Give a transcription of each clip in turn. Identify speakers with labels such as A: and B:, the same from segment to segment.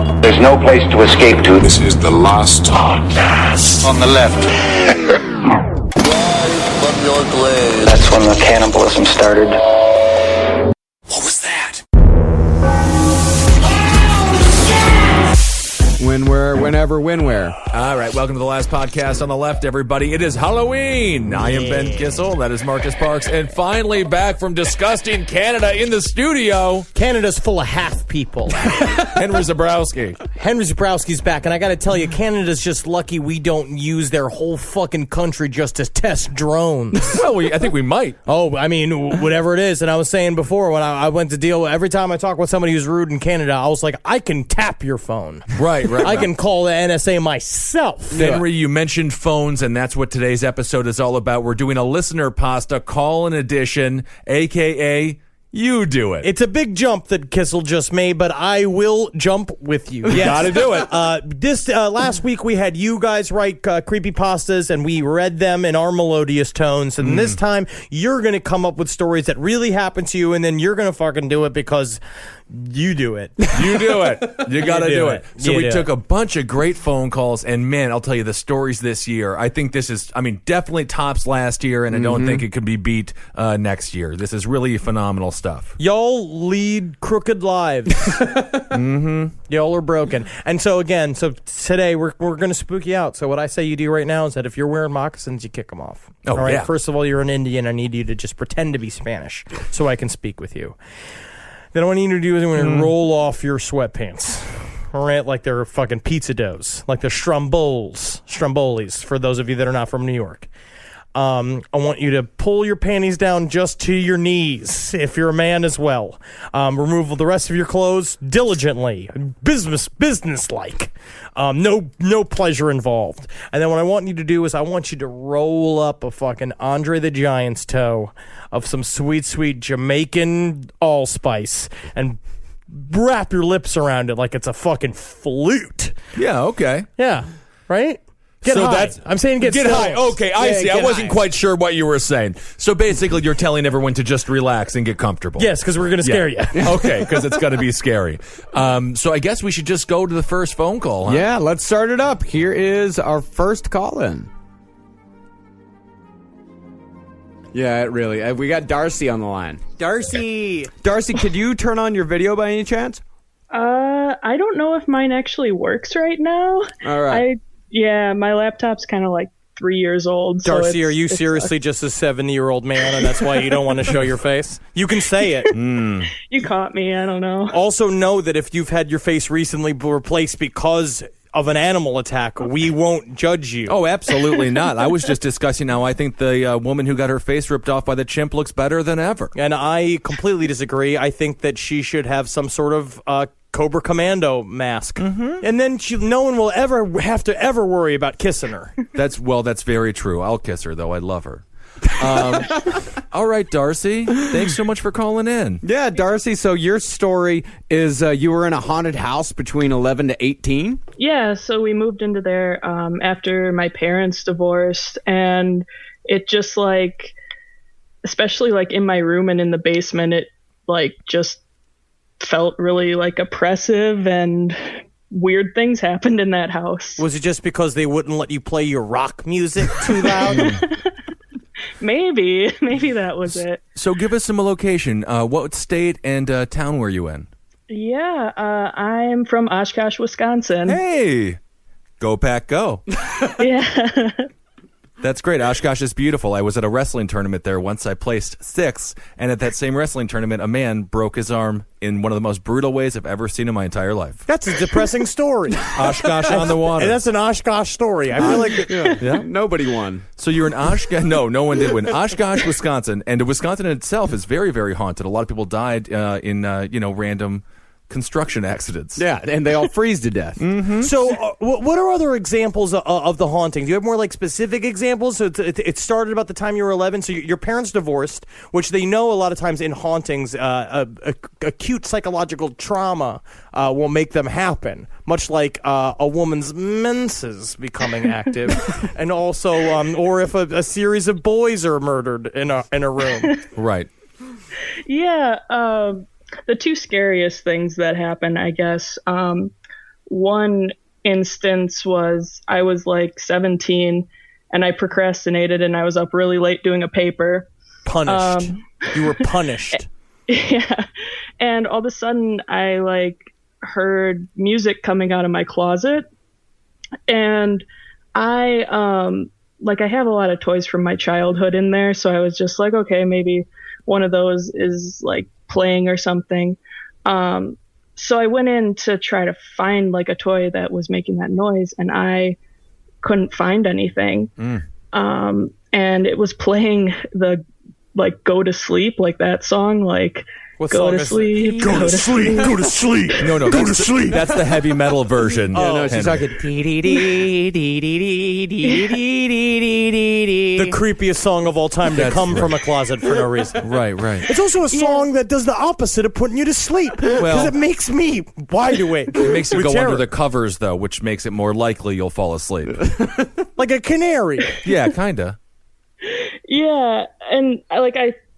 A: There's no place to escape to.
B: This is the last podcast.
A: On the left. That's when the cannibalism started.
B: What was that?
C: When, where, whenever, when, where.
D: All right, welcome to the last podcast on the left, everybody. It is Halloween. I am Ben Kissel. That is Marcus Parks. And finally back from disgusting Canada in the studio,
E: Canada's full of half people.
D: Henry Zabrowski.
E: Henry Zabrowski's back, and I gotta tell you, Canada's just lucky we don't use their whole fucking country just to test drones.
D: Well, I think we might.
E: Oh, I mean, whatever it is. And I was saying before, when I went to deal with, every time I talk with somebody who's rude in Canada, I was like, I can tap your phone.
D: Right.
E: I can call the NSA myself.
D: Henry, you mentioned phones, and that's what today's episode is all about. We're doing a listener pasta call-in edition, a.k.a. You do it.
E: It's a big jump that Kissel just made, but I will jump with you. Yes.
D: Gotta do it.
E: This last week we had you guys write creepypastas, and we read them in our melodious tones. And this time you're going to come up with stories that really happened to you, and then you're going to fucking do it because you do it.
D: You do it. You gotta do it. So we took
E: it.
D: a bunch of great phone calls, and man, I'll tell you the stories this year. I think this is, definitely tops last year, and I don't think it could be beat next year. This is really phenomenal stuff.
E: Y'all lead crooked lives. Y'all are broken. And so again, today we're going to spook you out. So what I say you do right now is that if you're wearing moccasins, you kick them off.
D: Oh,
E: all right.
D: yeah.
E: First of all, you're an Indian. I need you to just pretend to be Spanish so I can speak with you. Then what I need you to do is I'm going to roll off your sweatpants. All right, like they're fucking pizza doughs, like they're Strombolis, for those of you that are not from New York. I want you to pull your panties down just to your knees, if you're a man as well. Remove the rest of your clothes diligently, business-like. No pleasure involved. And then what I want you to do is I want you to roll up a fucking Andre the Giant's toe of some sweet, sweet Jamaican allspice and wrap your lips around it like it's a fucking flute.
D: Yeah, okay.
E: Yeah, right? Get
D: So
E: high.
D: that's-
E: I'm saying get
D: high.
E: stoned.
D: Okay, I see. I
E: get
D: wasn't
E: high.
D: quite sure what you were saying. So basically, you're telling everyone to just relax and get comfortable.
E: Yes, because we're going to scare you.
D: Okay, because it's going to be scary. So I guess we should just go to the first phone call, huh?
C: Yeah, let's start it up. Here is our first call-in. Yeah, really. We got Darcy on the line.
E: Darcy,
C: Could you turn on your video by any chance?
F: I don't know if mine actually works right now.
C: All right.
F: My laptop's kind of like 3 years old. so
E: Darcy,
F: it's-
E: are you
F: it's,
E: seriously just a 70-year-old man, and that's why you don't want to show your face? You can say it.
F: You caught me. I don't know.
E: Also know that if you've had your face recently replaced because of an animal attack, we won't judge you.
D: Oh, absolutely not. I was just discussing how I think the woman who got her face ripped off by the chimp looks better than ever.
E: And I completely disagree. I think that she should have some sort of Cobra Commando mask. And then no one will ever have to ever worry about kissing her.
D: That's very true. I'll kiss her, though. I love her. All right, Darcy. Thanks so much for calling in.
C: Yeah, Darcy, so your story is you were in a haunted house between 11 to 18?
F: Yeah, so we moved into there after my parents divorced, and it just like, especially like in my room and in the basement, it like just felt really like oppressive, and weird things happened in that house.
E: Was it just because they wouldn't let you play your rock music too loud?
F: Maybe that was it.
D: So give us some location. What state and town were you in?
F: Yeah, I'm from Oshkosh, Wisconsin.
D: Hey, go Pack, go.
F: Yeah.
D: That's great. Oshkosh is beautiful. I was at a wrestling tournament there once. I placed 6th, and at that same wrestling tournament, a man broke his arm in one of the most brutal ways I've ever seen in my entire life.
E: That's a depressing story.
D: Oshkosh on the water.
E: And that's an Oshkosh story. I feel like
D: Yeah.
C: Nobody won.
D: So you're in Oshkosh? No one did win. Oshkosh, Wisconsin, and Wisconsin itself is very, very haunted. A lot of people died in random construction accidents.
C: Yeah, and they all freeze to death.
E: So, what are other examples of the haunting? Do you have more like specific examples? So it started about the time you were 11. So your parents divorced, which they know a lot of times in hauntings, acute psychological trauma will make them happen. Much like a woman's menses becoming active, and also, or if a series of boys are murdered in a room.
D: Right.
F: Yeah. The two scariest things that happened, I guess, one instance was I was like 17 and I procrastinated and I was up really late doing a paper.
E: Punished. You were punished.
F: Yeah. And all of a sudden I like heard music coming out of my closet, and I have a lot of toys from my childhood in there, so I was just like, okay, maybe one of those is like playing or something. So I went in to try to find like a toy that was making that noise, and I couldn't find anything. And it was playing the like "Go to Sleep," like that song, like
E: What
F: "Go
E: song
F: to
E: is it?
F: sleep,
B: Go to sleep. Go to sleep.
D: No,
B: Go to sleep.
D: That's the heavy metal version.
C: No, she's
D: Henry.
C: talking.
E: The creepiest song of all time to come from a closet for no reason.
D: Right.
G: It's also a song that does the opposite of putting you to sleep. Because
D: Well-
G: it makes me wide awake.
D: It makes you
G: with
D: go
G: terror.
D: under the covers, though, which makes it more likely you'll fall asleep.
G: Like a canary.
D: Yeah, kinda.
F: Yeah, and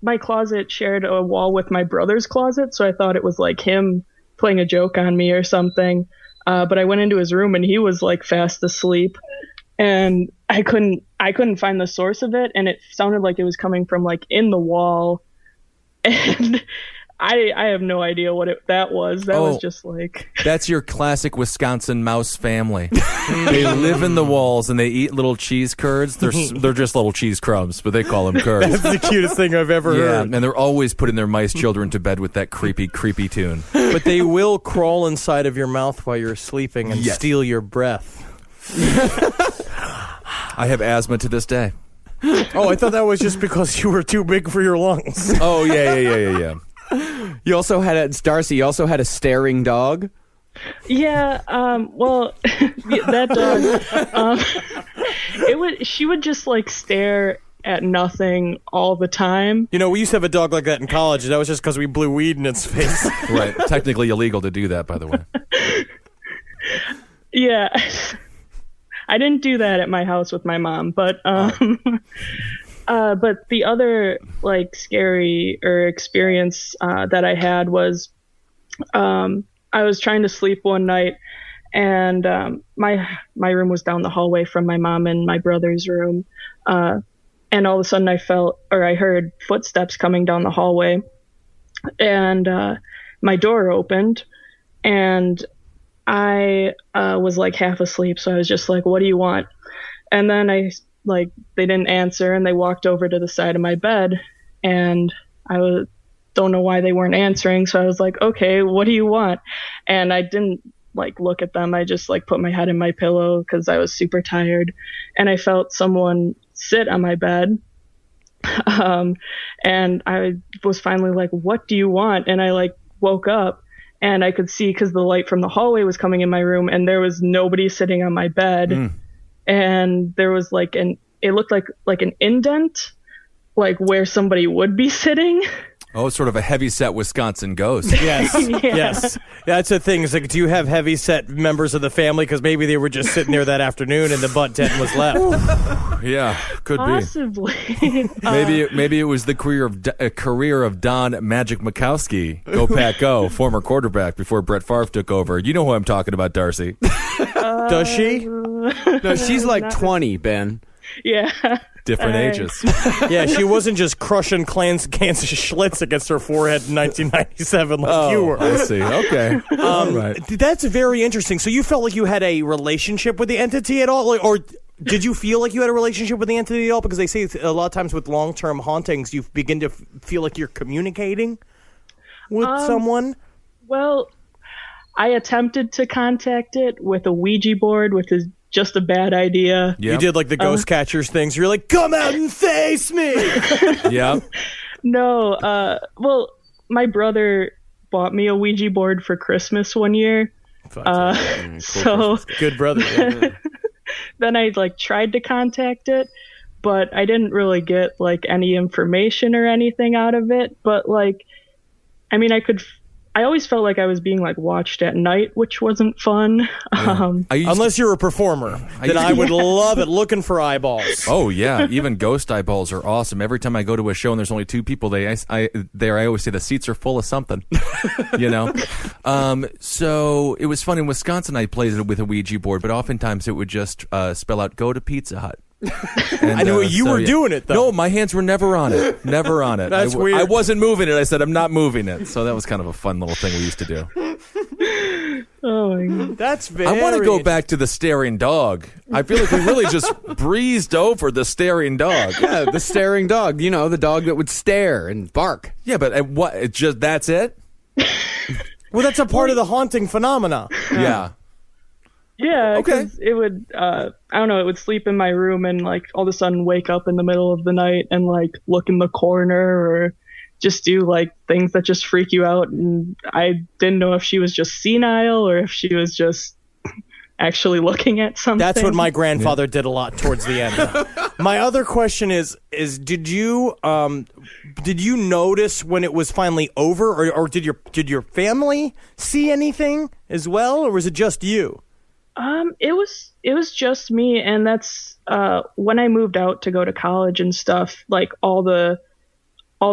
F: my closet shared a wall with my brother's closet, so I thought it was like him playing a joke on me or something. But I went into his room and he was like fast asleep, and I couldn't find the source of it, and it sounded like it was coming from like in the wall, and I have no idea what that was. That was just like
D: That's your classic Wisconsin mouse family. They live in the walls and they eat little cheese curds. They're just little cheese crumbs, but they call them curds.
E: That's the cutest thing I've ever
D: Yeah,
E: heard.
D: and they're always putting their mice children to bed with that creepy tune.
E: But they will crawl inside of your mouth while you're sleeping and
D: Yes.
E: steal your breath.
D: I have asthma to this day.
E: Oh, I thought that was just because you were too big for your lungs.
D: Oh, yeah.
C: You also had Darcy. You also had a staring dog.
F: yeah. Well, that dog. She would just like stare at nothing all the time.
E: You know, we used to have a dog like that in college. That was just because we blew weed in its face.
D: Right. Technically illegal to do that, by the way.
F: Yeah. I didn't do that at my house with my mom, but but the other like scary experience that I had was I was trying to sleep one night, and my room was down the hallway from my mom and my brother's room, and all of a sudden I heard footsteps coming down the hallway, and my door opened, and I was like half asleep, so I was just like, what do you want? And then they didn't answer, and they walked over to the side of my bed, and don't know why they weren't answering, so I was like, okay, what do you want? And I didn't like look at them. I just like put my head in my pillow because I was super tired, and I felt someone sit on my bed. And I was finally like, what do you want? And I like woke up, and I could see because the light from the hallway was coming in my room, and there was nobody sitting on my bed. And there was like it looked like an indent, like where somebody would be sitting.
D: Oh, it's sort of a heavy-set Wisconsin ghost.
E: Yes, yes. That's the thing. Is like, do you have heavy set members of the family? Because maybe they were just sitting there that afternoon and the butt tent was left.
D: Yeah, could be.
F: Possibly.
D: Maybe it was the career of Don Magic Mikowski. Go Pack Go, former quarterback before Brett Favre took over. You know who I'm talking about, Darcy.
E: Does she?
C: No, she's like 20, Ben.
F: Yeah.
D: Different ages.
E: Yeah, she wasn't just crushing Kansas Schlitz against her forehead in 1997 like you were.
D: I see. Okay. All right.
E: That's very interesting. So you felt like you had a relationship with the entity at all? Like, or did you feel like you had a relationship with the entity at all? Because they say a lot of times with long-term hauntings, you begin to feel like you're communicating with someone.
F: Well, I attempted to contact it with a Ouija board, which is just a bad idea.
D: Yep.
E: You did like the ghost catchers things. You're like, come out and face me.
D: Yeah.
F: No, well, my brother bought me a Ouija board for Christmas one year. So
E: Good brother. Yeah.
F: then I like tried to contact it, but I didn't really get like any information or anything out of it. But like, I mean, I always felt like I was being like watched at night, which wasn't fun.
E: Unless you're a performer, then I would love it. Looking for eyeballs.
D: Oh yeah, even ghost eyeballs are awesome. Every time I go to a show and there's only 2 people, I always say the seats are full of something. You know. So it was fun in Wisconsin. I played it with a Ouija board, but oftentimes it would just spell out "Go to Pizza Hut." And,
E: I knew you were doing it though.
D: No, my hands were never on it. Never on it.
E: That's weird.
D: I wasn't moving it. I said I'm not moving it. So that was kind of a fun little thing we used to do.
F: Oh my God.
E: That's very.
D: I want to go back to the staring dog. I feel like we really just breezed over the staring dog.
C: Yeah, the staring dog. You know, the dog that would stare and bark.
D: Yeah, but what? It just that's it?
E: Well, that's a part of the haunting phenomena.
D: Yeah.
F: Yeah,
D: Okay.
F: because it would, I don't know, it would sleep in my room and like all of a sudden wake up in the middle of the night and like look in the corner or just do like things that just freak you out. And I didn't know if she was just senile or if she was just actually looking at something.
E: That's what my grandfather did a lot towards the end. My other question is did you notice when it was finally over, or did your family see anything as well, or was it just you?
F: It was just me, and that's when I moved out to go to college and stuff, like all the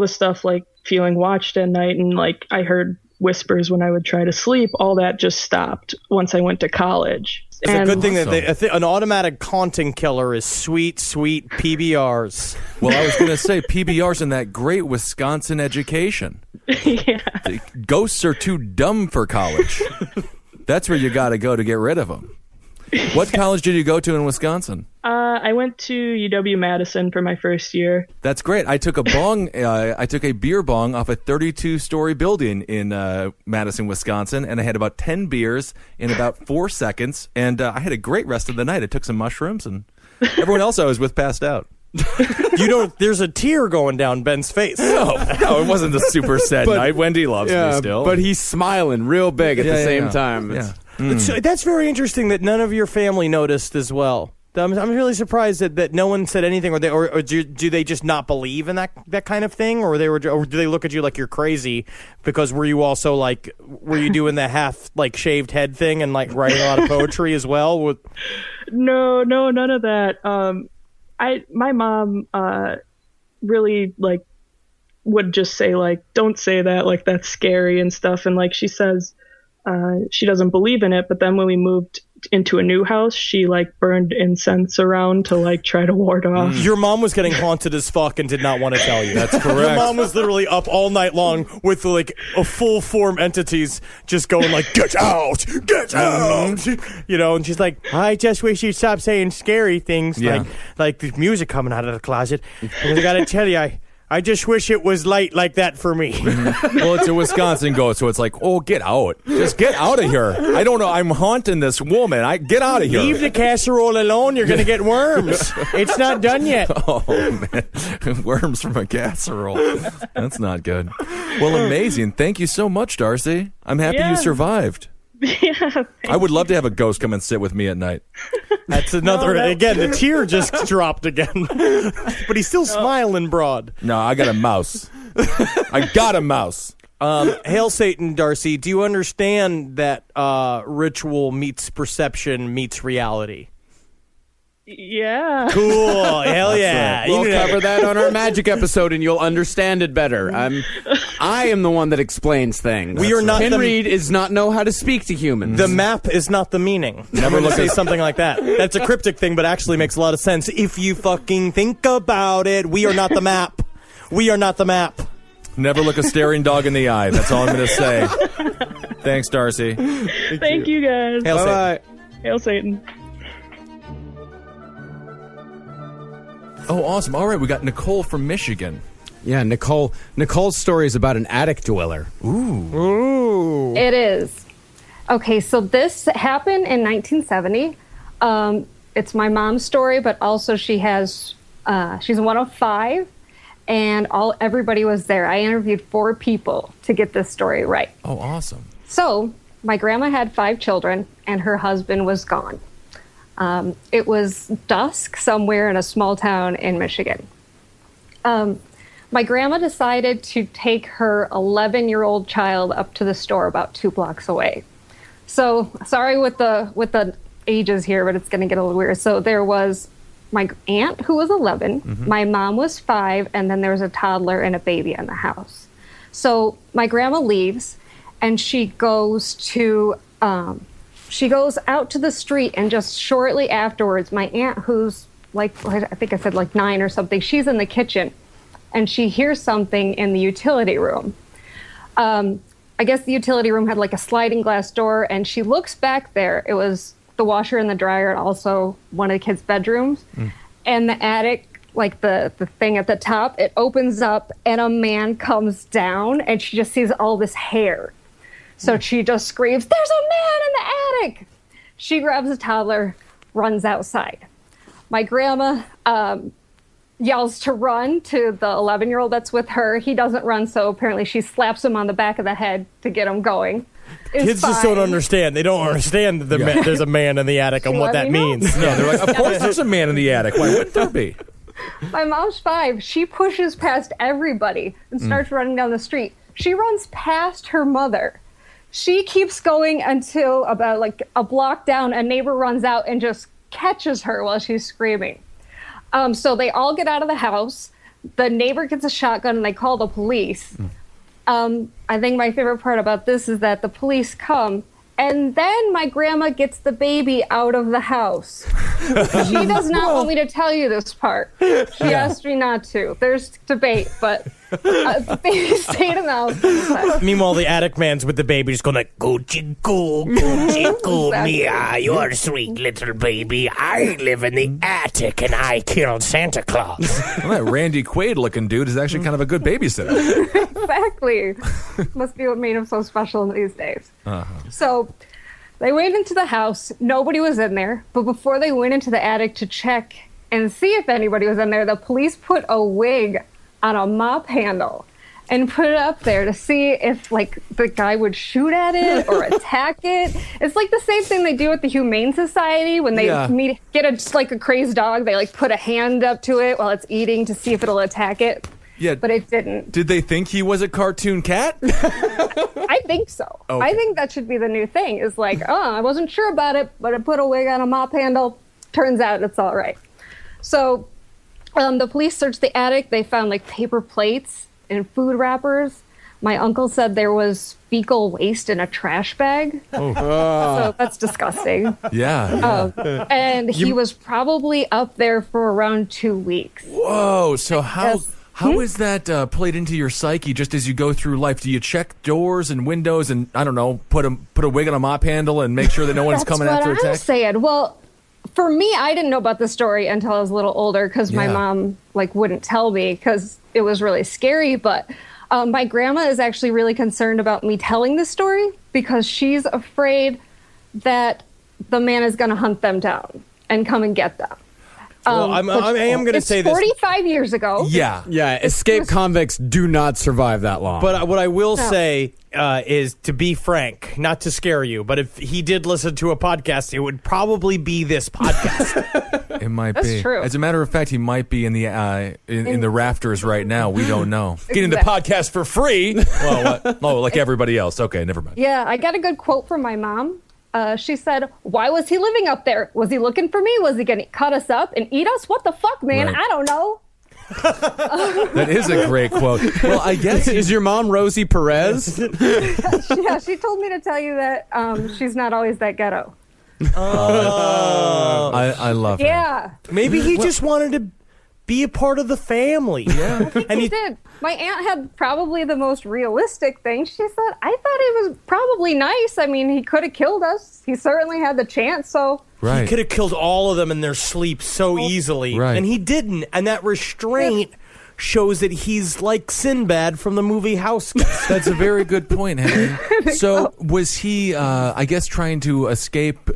F: stuff like feeling watched at night and like I heard whispers when I would try to sleep, all that just stopped once I went to college.
E: It's a good thing that an automatic haunting killer is sweet PBRs.
D: Well, I was going to say PBRs and that great Wisconsin education.
F: Yeah.
D: The ghosts are too dumb for college. That's where you got to go to get rid of them. What college did you go to in Wisconsin?
F: I went to UW-Madison for my first year.
D: That's great. I took a bong. I took a beer bong off a 32-story building in Madison, Wisconsin, and I had about 10 beers in about 4 seconds, and I had a great rest of the night. I took some mushrooms, and everyone else I was with passed out.
E: There's a tear going down Ben's face.
D: No, it wasn't the super sad night. Wendy loves me still.
C: But he's smiling real big at the same time.
D: Yeah.
E: That's very interesting that none of your family noticed as well. I'm really surprised that no one said anything, or do they just not believe in that kind of thing, or do they look at you like you're crazy? Because were you doing the half like shaved head thing and like writing a lot of poetry as well?
F: No, none of that. My mom really like would just say like, don't say that, like that's scary and stuff, and like she says she doesn't believe in it, but then when we moved into a new house, she like burned incense around to like try to ward off.
E: Your mom was getting haunted as fuck and did not want to tell you.
D: That's correct.
E: Your mom was literally up all night long with like a full form entities just going like, get out, you know, and she's like, I just wish you'd stop saying scary things like the music coming out of the closet. Because I gotta tell you, I just wish it was light like that for me.
D: Well, it's a Wisconsin ghost, so it's like, oh, get out. Just get out of here. I don't know. I'm haunting this woman. Get out of here.
E: Leave the casserole alone. You're going to get worms. It's not done yet.
D: Oh, man. Worms from a casserole. That's not good. Well, amazing. Thank you so much, Darcy. I'm happy you survived.
F: Yeah.
D: I would love to have a ghost come and sit with me at night.
E: That's another, again, the tear just dropped again. But he's still smiling broad.
D: No, I got a mouse. I got a mouse.
E: Hail Satan, Darcy. Do you understand that ritual meets perception meets reality?
F: Yeah.
E: Cool. Hell yeah.
C: We'll cover that on our magic episode, and you'll understand it better. I am the one that explains things.
E: We are not.
C: Ken Reed does not know how to speak to humans.
E: The map is not the meaning. Never say something like that. That's a cryptic thing, but actually makes a lot of sense if you fucking think about it. We are not the map. We are not the map.
D: Never look a staring dog in the eye. That's all I'm going to say. Thanks, Darcy.
F: Thank you guys.
E: Hail Satan.
F: Hail Satan.
D: Oh, awesome. All right, we got Nicole from Michigan.
C: Yeah, Nicole's story is about an attic dweller.
E: Ooh.
H: It is. Okay, so this happened in 1970. It's my mom's story, but also she's one of 5, and everybody was there. I interviewed 4 people to get this story right.
D: Oh, awesome.
H: So my grandma had 5 children, and her husband was gone. It was dusk somewhere in a small town in Michigan. my grandma decided to take her 11-year-old child up to the store about 2 blocks away. So sorry with the ages here, but it's going to get a little weird. So there was my aunt who was 11, my mom was 5, and then there was a toddler and a baby in the house. So my grandma leaves, and she goes out to the street, and just shortly afterwards, my aunt, who's like, I think I said like 9 or something, she's in the kitchen, and she hears something in the utility room. I guess the utility room had like a sliding glass door, and she looks back there. It was the washer and the dryer, and also one of the kids' bedrooms. And the attic, like the thing at the top, it opens up, and a man comes down, and she just sees all this hair. So she just screams, "There's a man in the attic!" She grabs a toddler, runs outside. My grandma yells to run to the 11-year-old that's with her. He doesn't run, so apparently she slaps him on the back of the head to get him going.
E: Kids just don't understand. They don't understand that there's a man in the attic and what that means.
D: No, they're like, of course there's a man in the attic. Why wouldn't there be?
H: My mom's 5. She pushes past everybody and starts running down the street. She runs past her mother. She keeps going until about like a block down, a neighbor runs out and just catches her while she's screaming. So they all get out of the house. The neighbor gets a shotgun and they call the police. I think my favorite part about this is that the police come, and then my grandma gets the baby out of the house. She does not want me to tell you this part. She asked me not to. There's debate, but the baby stayed in the house.
E: Meanwhile, the attic man's with the baby just going like, "Goochie goo, goochie goo, Mia, you're a sweet little baby. I live in the attic and I killed Santa Claus."
D: Well, that Randy Quaid looking dude is actually kind of a good babysitter.
H: Exactly. Must be what made him so special in these days. So they went into the house. Nobody was in there. But before they went into the attic to check and see if anybody was in there, the police put a wig on a mop handle and put it up there to see if like the guy would shoot at it or attack it. It's like the same thing they do at the Humane Society when they get a crazed dog. They like put a hand up to it while it's eating to see if it'll attack it.
D: Yeah,
H: but it didn't.
D: Did they think he was a cartoon cat?
H: I think so. Okay. I think that should be the new thing. Is like, I wasn't sure about it, but I put a wig on a mop handle. Turns out it's all right. So the police searched the attic. They found like paper plates and food wrappers. My uncle said there was fecal waste in a trash bag. So that's disgusting.
D: Yeah.
H: And he was probably up there for around 2 weeks.
D: Whoa. So how is that played into your psyche just as you go through life? Do you check doors and windows and, I don't know, put a wig on a mop handle and make sure that no one's coming after attack?
H: That's what I'm saying. Well, for me, I didn't know about the story until I was a little older because my mom wouldn't tell me because it was really scary. But my grandma is actually really concerned about me telling this story because she's afraid that the man is going to hunt them down and come and get them.
E: Well, I am going to say this.
H: 45 years ago.
C: Yeah. Escaped convicts do not survive that long.
E: But what I will say is, to be frank, not to scare you, but if he did listen to a podcast, it would probably be this podcast.
D: It might
H: That's
D: be.
H: true.
D: As a matter of fact, he might be in the in the rafters right now. We don't know. Getting the podcast for free. Well, what? Oh, like everybody else. Okay, never mind.
H: Yeah, I got a good quote from my mom. She said, "Why was he living up there? Was he looking for me? Was he going to cut us up and eat us? What the fuck, man?
D: Right.
H: I don't know."
D: That is a great quote. Well, I guess
C: is your mom Rosie Perez?
H: Yeah, she told me to tell you that she's not always that ghetto.
D: I love her.
H: Yeah.
E: Maybe he just wanted to be a part of the family.
H: Yeah. And he did. My aunt had probably the most realistic thing. She said, "I thought he was probably nice. I mean, he could have killed us. He certainly had the chance, so..."
D: Right.
E: He could have killed all of them in their sleep so easily.
D: Right.
E: And he didn't. And that restraint shows that he's like Sinbad from the movie House.
D: That's a very good point, Henry. So was he, I guess, trying to escape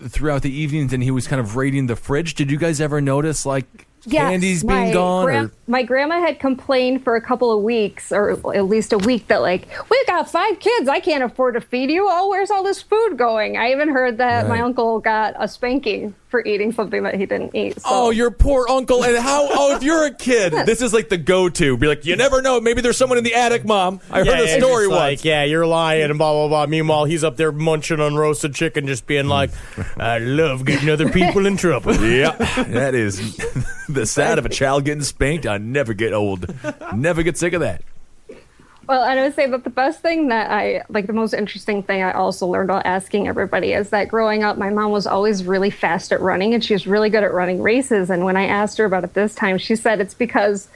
D: throughout the evenings and he was kind of raiding the fridge? Did you guys ever notice, like, candies being gone?
H: My grandma had complained for a couple of weeks, or at least a week, that like, "We've got 5 kids. I can't afford to feed you. Oh, where's all this food going?" I even heard that my uncle got a spanking for eating something that he didn't eat. So.
D: Oh, your poor uncle. And how? Oh, if you're a kid, this is like the go-to. Be like, you never know. Maybe there's someone in the attic, Mom. I heard a story once.
E: Like, yeah, you're lying and blah, blah, blah. Meanwhile, he's up there munching on roasted chicken, just being like, I love getting other people in trouble.
D: Yeah, that is the sound of a child getting spanked. I never get old. Never get sick of that.
H: Well, and I would say that the best thing that the most interesting thing I also learned while asking everybody is that growing up, my mom was always really fast at running, and she was really good at running races. And when I asked her about it this time, she said it's because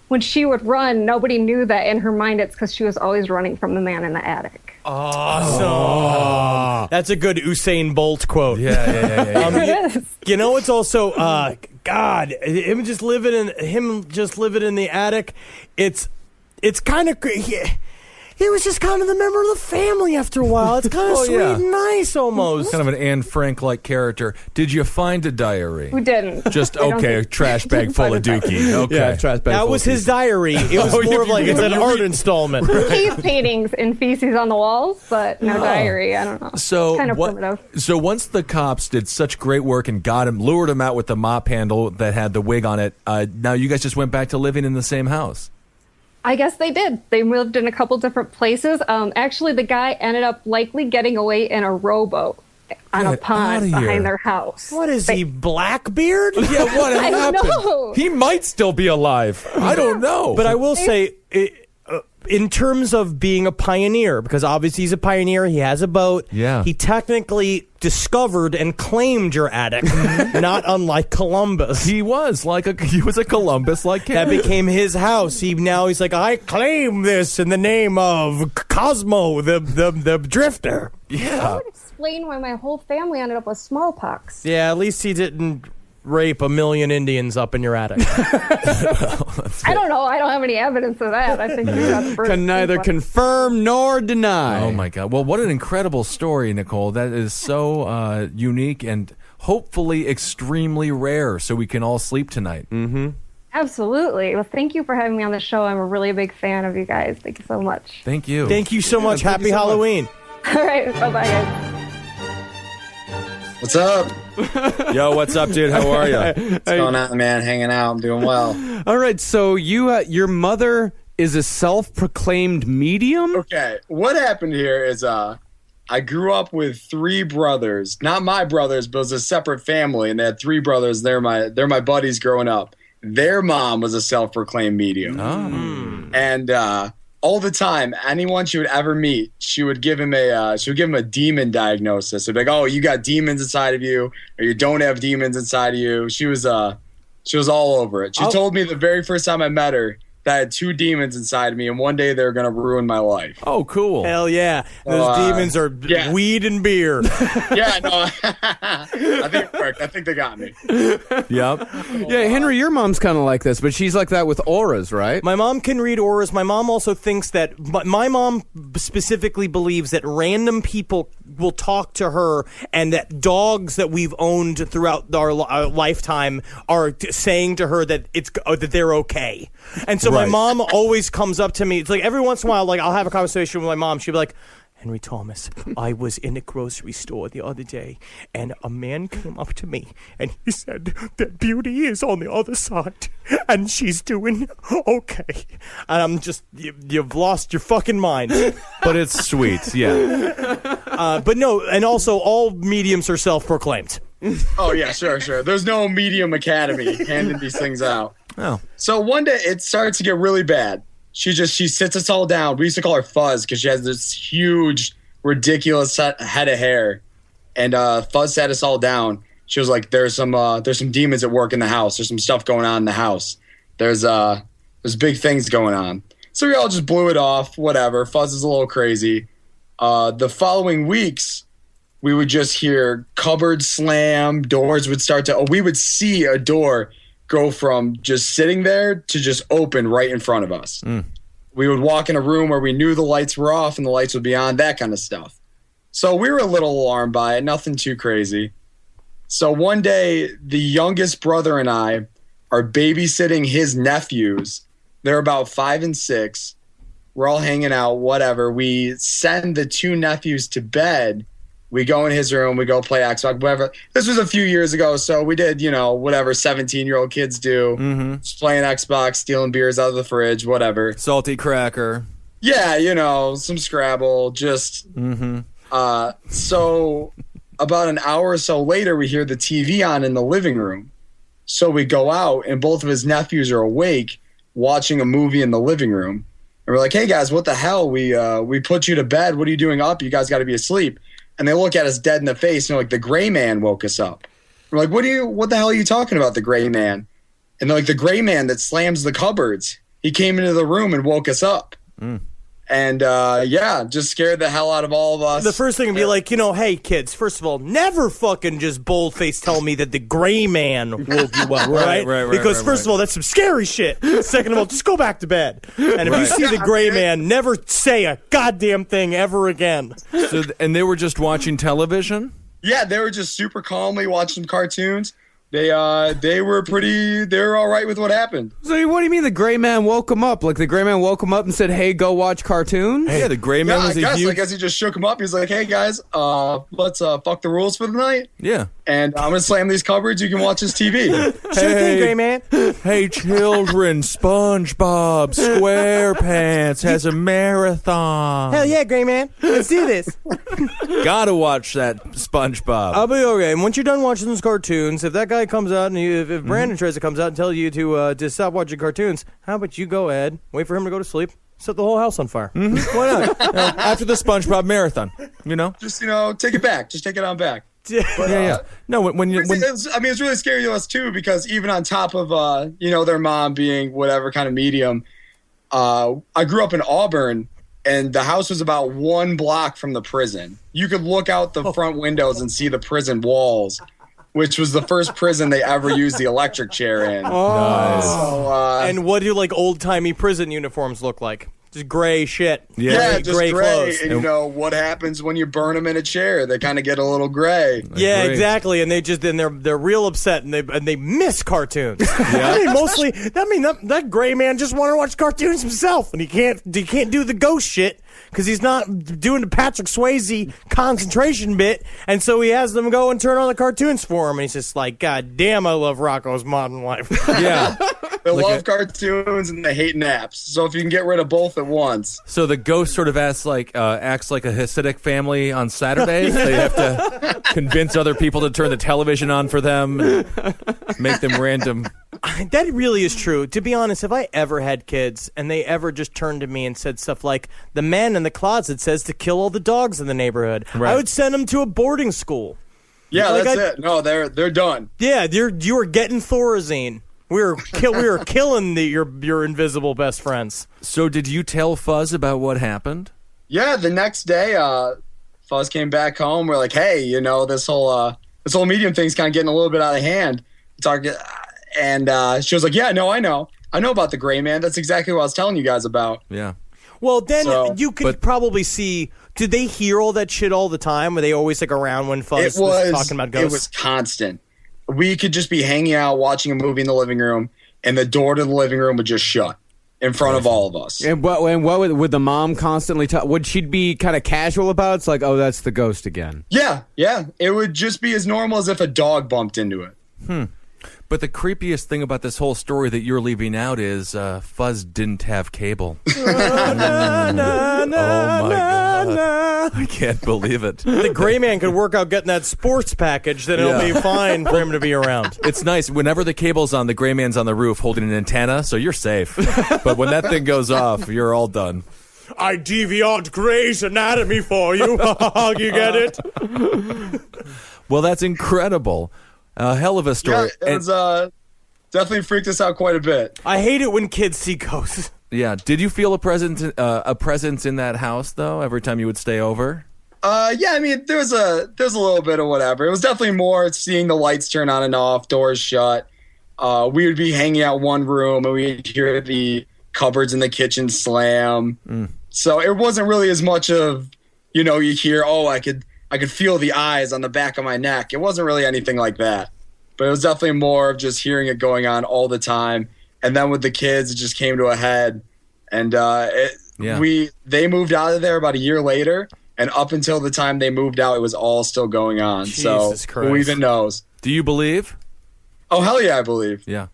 H: when she would run, nobody knew that in her mind it's because she was always running from the man in the attic.
E: Awesome. Oh. That's a good Usain Bolt quote.
D: Yeah.
E: You know, it's also, God, him just living in the attic, it's kind of he was just kind of the member of the family after a while. It's kind of sweet and nice almost.
D: Kind of an Anne Frank-like character. Did you find a diary?
H: We didn't.
D: Just, okay, trash bag full of dookie. Okay.
C: Yeah, trash bag
E: that
C: full
E: was
C: of
E: his diary. It was more of like, it's an art installment.
H: Cave paintings and feces on the walls, but no diary. I don't know.
D: So
H: kind of primitive.
D: So once the cops did such great work and lured him out with the mop handle that had the wig on it, now you guys just went back to living in the same house.
H: I guess they did. They lived in a couple different places. Actually, the guy ended up likely getting away in a rowboat on a pond behind their house.
E: What is he, Blackbeard?
D: Yeah, what
H: I don't
D: happened?
H: know.
D: He might still be alive. I don't know.
E: But I will say, in terms of being a pioneer, because obviously he's a pioneer, he has a boat.
D: Yeah.
E: He technically discovered and claimed your attic, not unlike Columbus.
D: He was a Columbus-like character.
E: That became his house. He's like, I claim this in the name of Cosmo, the drifter.
H: That
D: Yeah.
H: would explain why my whole family ended up with smallpox.
E: Yeah, at least he didn't rape 1 million Indians up in your attic.
H: I don't know. I don't have any evidence of that. I think you got the first.
C: Can neither confirm nor deny.
D: Oh my God! Well, what an incredible story, Nicole. That is so unique and hopefully extremely rare, so we can all sleep tonight.
C: Mm-hmm.
H: Absolutely. Well, thank you for having me on the show. I'm a really big fan of you guys. Thank you so much.
D: Thank you.
E: Thank you so much. Happy Halloween.
H: All right. Bye-bye, guys.
I: What's up?
D: Yo, what's up, dude? How are you?
I: What's going on, man? Hanging out. I'm doing well.
C: All right, so your mother is a self-proclaimed medium?
I: Okay, what happened here is I grew up with 3 brothers. Not my brothers, but it was a separate family, and they had 3 brothers. They're my buddies growing up. Their mom was a self-proclaimed medium.
D: Oh.
I: And all the time, anyone she would ever meet, she would give him a demon diagnosis. So like, oh, you got demons inside of you, or you don't have demons inside of you. She was all over it. She told me the very first time I met her that I had 2 demons inside of me, and one day they're gonna ruin my life.
D: Oh, cool.
E: Hell yeah. Those demons are weed and beer.
I: Yeah, no, I think it worked. I think they got me.
D: Yep.
C: Yeah, Henry, your mom's kind of like this, but she's like that with auras, right?
E: My mom can read auras. My mom also thinks that, my mom specifically believes that random people will talk to her, and that dogs that we've owned throughout our lifetime are saying to her that that they're okay. And so my mom always comes up to me. It's like every once in a while, like I'll have a conversation with my mom. She'll be like, Henry Thomas, I was in a grocery store the other day, and a man came up to me, and he said that Beauty is on the other side, and she's doing okay. And I'm just, you've lost your fucking mind.
D: But it's sweet, yeah.
E: But no, and also all mediums are self-proclaimed.
I: Oh yeah, sure. There's no medium academy handing these things out.
D: Oh.
I: So one day it starts to get really bad. She sits us all down. We used to call her Fuzz because she has this huge, ridiculous head of hair. And Fuzz sat us all down. She was like, "There's some demons at work in the house. There's some stuff going on in the house. There's big things going on." So we all just blew it off. Whatever. Fuzz is a little crazy. The following weeks, we would just hear cupboards slam. Doors would start to. We would see a door go from just sitting there to just open right in front of us. We would walk in a room where we knew the lights were off and the lights would be on, that kind of stuff. So we were a little alarmed by it, nothing too crazy. So one day, the youngest brother and I are babysitting his nephews. They're about 5 and 6. We're all hanging out, whatever. We send the 2 nephews to bed, We go in his room. We go play Xbox, whatever. This was a few years ago, so we did, whatever 17-year-old kids do. Just playing Xbox, stealing beers out of the fridge, whatever.
D: Salty cracker.
I: Yeah, some Scrabble, just... So about an hour or so later, we hear the TV on in the living room. So we go out, and both of his nephews are awake watching a movie in the living room. And we're like, hey, guys, what the hell? We put you to bed. What are you doing up? You guys got to be asleep. And they look at us dead in the face, and they're like, the gray man woke us up. We're like, what the hell are you talking about, the gray man? And they're like, the gray man that slams the cupboards. He came into the room and woke us up. And, just scared the hell out of all of us.
E: The first thing would be like, hey, kids, first of all, never fucking just boldface tell me that the gray man woke you up, right? Because first of all, that's some scary shit. Second of all, just go back to bed. And if you see the gray man, never say a goddamn thing ever again.
D: And they were just watching television?
I: Yeah, they were just super calmly watching some cartoons. They were all right with what happened.
C: So what do you mean the gray man woke him up? Like the gray man woke him up and said, hey, go watch cartoons?
D: Yeah, the gray man was a huge...
I: I guess he just shook him up. He's like, hey, guys, let's fuck the rules for the night.
D: Yeah.
I: And I'm going to slam these cupboards. You can watch this TV.
E: Sure thing, gray man.
D: Hey, children, SpongeBob SquarePants has a marathon.
E: Hell yeah, gray man. Let's do this.
D: Gotta watch that SpongeBob.
E: I'll be okay. And once you're done watching those cartoons, if that guy comes out and if Brandon tries to comes out and tell you to stop watching cartoons, how about you go ahead, wait for him to go to sleep, set the whole house on fire?
D: Why not? After the SpongeBob marathon,
I: Just take it back. Just take it on back. But,
D: yeah. No,
I: it's really scary to us too, because even on top of their mom being whatever kind of medium, I grew up in Auburn, and the house was about 1 block from the prison. You could look out the front windows and see the prison walls, which was the first prison they ever used the electric chair in.
E: Nice.
I: So,
E: and what do old timey prison uniforms look like? Just gray shit.
I: Yeah, just gray
E: clothes.
I: And what happens when you burn them in a chair? They kind of get a little gray.
E: Yeah, exactly. And they're real upset, and they miss cartoons. Mostly that gray man just wanted to watch cartoons himself, and he can't do the ghost shit because he's not doing the Patrick Swayze concentration bit, and so he has them go and turn on the cartoons for him, and he's just like, God damn, I love Rocko's Modern Life.
D: Yeah.
I: They love cartoons and they hate naps. So if you can get rid of both at once.
D: So the ghost sort of acts like a Hasidic family on Saturdays. They have to convince other people to turn the television on for them and make them random.
E: That really is true. To be honest, if I ever had kids and they ever just turned to me and said stuff like, the man in the closet says to kill all the dogs in the neighborhood, I would send them to a boarding school.
I: Yeah, that's it. No, they're done.
E: Yeah, you are getting Thorazine. We were killing your invisible best friends.
D: So did you tell Fuzz about what happened?
I: Yeah, the next day, Fuzz came back home. We're like, hey, this whole medium thing's kind of getting a little bit out of hand. And she was like, yeah, no, I know about the gray man. That's exactly what I was telling you guys about.
D: Yeah.
E: Well, then you could probably see. Did they hear all that shit all the time? Were they always around when Fuzz was talking about ghosts?
I: It was constant. We could just be hanging out, watching a movie in the living room, and the door to the living room would just shut in front of all of us.
C: And what would the mom constantly tell? Would she be kind of casual about it? It's like, oh, that's the ghost again.
I: Yeah. It would just be as normal as if a dog bumped into it.
D: But the creepiest thing about this whole story that you're leaving out is Fuzz didn't have cable. Oh my God. I can't believe it.
E: The gray man could work out getting that sports package, then it'll be fine for him to be around.
D: It's nice. Whenever the cable's on, the gray man's on the roof holding an antenna, so you're safe. But when that thing goes off, you're all done.
G: I DVR'd Grey's Anatomy for you. You get it?
D: Well, that's incredible. A hell of a story.
I: Yeah, it was, definitely freaked us out quite a bit.
E: I hate it when kids see ghosts.
D: Yeah. Did you feel a presence in that house though? Every time you would stay over?
I: Yeah. I mean, there's a little bit of whatever. It was definitely more seeing the lights turn on and off, doors shut. We would be hanging out one room and we'd hear the cupboards in the kitchen slam. So it wasn't really as much of, you hear, I could feel the eyes on the back of my neck. It wasn't really anything like that. But it was definitely more of just hearing it going on all the time. And then with the kids, it just came to a head. And they moved out of there about a year later. And up until the time they moved out, it was all still going on.
E: Jesus
I: so
E: Christ.
I: who even knows?
D: Do you believe?
I: Oh, hell yeah, I believe.
D: Yeah.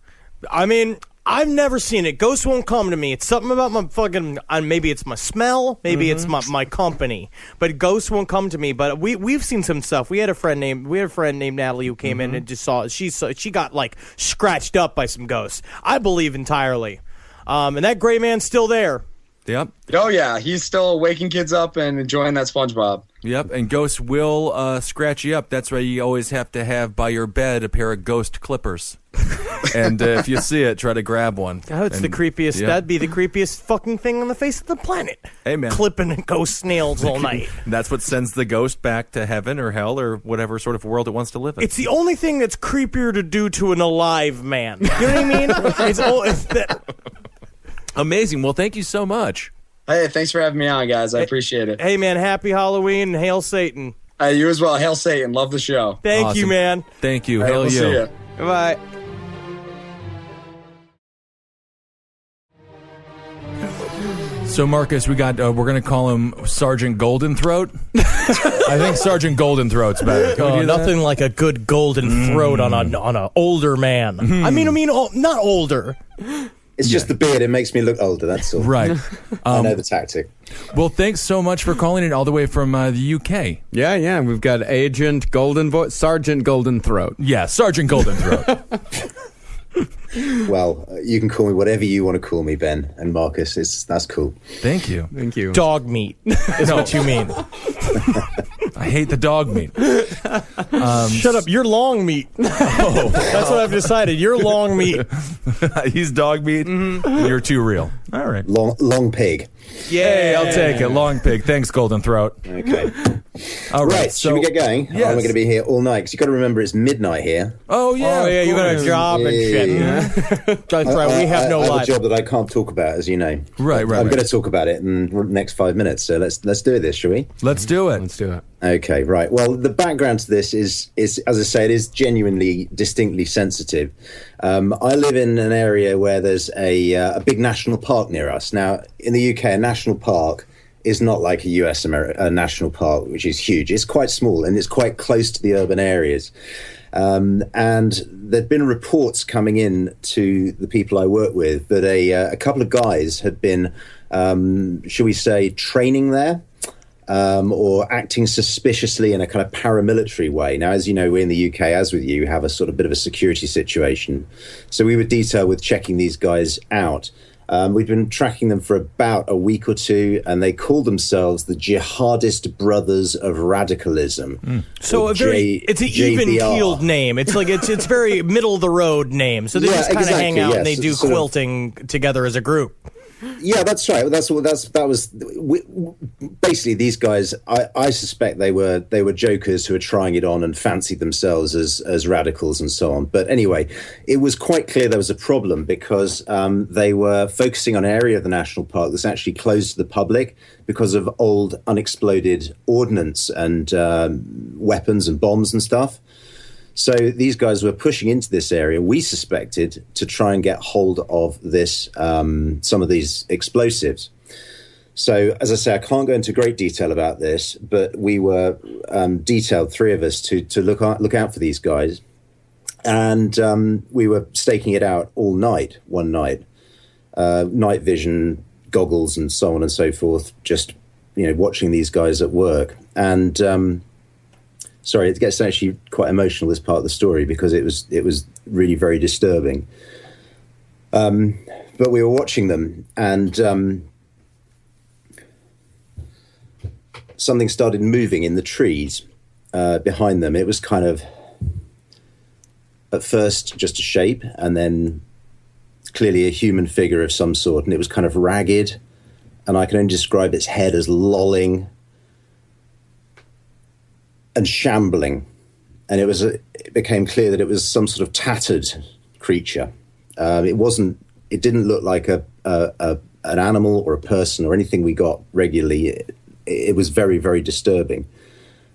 E: I mean, I've never seen it. Ghosts won't come to me. It's something about my fucking. Maybe it's my smell. Maybe it's my company. But ghosts won't come to me. But we've seen some stuff. We had a friend named Natalie who came in and just saw. She got like scratched up by some ghosts. I believe entirely. And that gray man's still there.
D: Yep.
I: Oh yeah, he's still waking kids up and enjoying that SpongeBob.
D: Yep. And ghosts will scratch you up. That's why you always have to have by your bed a pair of ghost clippers. And if you see it, try to grab one.
E: Oh, it's the creepiest.
D: Yep.
E: That'd be the creepiest fucking thing on the face of the planet.
D: Hey, man.
E: Clipping ghost snails all night.
D: That's what sends the ghost back to heaven or hell or whatever sort of world it wants to live in.
E: It's the only thing that's creepier to do to an alive man. You know what I mean? It's that.
D: Amazing. Well, thank you so much.
I: Hey, thanks for having me on, guys. I appreciate it.
E: Hey, man, happy Halloween and hail Satan.
I: You as well. Hail Satan. Love the show.
E: Thank
D: Awesome.
E: you, man.
D: Thank you.
I: All right,
D: Hail
I: we'll
D: you.
I: see ya.
E: Bye.
D: So, Marcus, we got. We're going to call him Sergeant Goldenthroat. I think Sergeant Goldenthroat's better. Can we do that?
E: Nothing like a good golden throat on a older man. I mean, not older.
J: It's just the beard. It makes me look older. That's all.
D: Right.
J: I know the tactic.
D: Well, thanks so much for calling in all the way from the UK.
C: Yeah. We've got Sergeant Goldenthroat.
D: Yeah, Sergeant Goldenthroat.
J: Well, you can call me whatever you want to call me, Ben and Marcus. That's cool.
D: Thank you.
C: Thank you.
E: Dog meat is what you mean.
D: I hate the dog meat.
E: Shut up. You're long meat. Oh, that's what I've decided. You're long meat.
D: He's dog meat. You're too real. All right.
J: Long pig.
E: Yeah,
D: Hey, I'll take it. Long pig. Thanks, Goldenthroat.
J: Okay.
D: All right.
J: Right.
D: So,
J: should we get going?
D: Yes.
J: I'm going to be here all night because you've got to remember it's midnight here.
D: Oh, yeah.
E: Oh, yeah,
D: of
E: you got a
D: course.
E: job and shit.
J: Yeah.
E: That's right. We have no
J: I have a
E: life.
J: job that I can't talk about, as you know.
D: Right.
J: I'm
D: right.
J: going to talk about it in the next 5 minutes. So let's do this, shall we?
D: Let's do it.
C: Let's do it.
J: Okay, right. Well, the background to this is as I say, it is genuinely, distinctly sensitive. I live in an area where there's a big national park near us. Now, in the UK, a national park is not like a US national park, which is huge. It's quite small and it's quite close to the urban areas. And there'd been reports coming in to the people I work with that a couple of guys had been, shall we say, training there. Or acting suspiciously in a kind of paramilitary way. Now, as you know, we in the UK, as with you, have a sort of bit of a security situation. So we were detailed with checking these guys out. We've been tracking them for about a week or two, and they call themselves the Jihadist Brothers of Radicalism.
E: So it's an even-keeled name. It's like it's very middle of the road name. So they just kind of hang out and they do quilting together as a group.
J: Yeah, that's right. Basically these guys. I suspect they were jokers who were trying it on and fancied themselves as radicals and so on. But anyway, it was quite clear there was a problem because they were focusing on an area of the national park that's actually closed to the public because of old unexploded ordnance and weapons and bombs and stuff. So these guys were pushing into this area, we suspected, to try and get hold of this, some of these explosives. So, as I say, I can't go into great detail about this, but we were detailed, three of us, to look out for these guys. And we were staking it out all night, one night. Night vision, goggles, and so on and so forth, just, watching these guys at work. And... sorry, it gets actually quite emotional, this part of the story, because it was really very disturbing. But we were watching them, and something started moving in the trees behind them. It was kind of, at first, just a shape, and then clearly a human figure of some sort, and it was kind of ragged, and I can only describe its head as lolling and shambling, and it became clear that it was some sort of tattered creature. It didn't look like an animal or a person or anything we got regularly. It was very, very disturbing.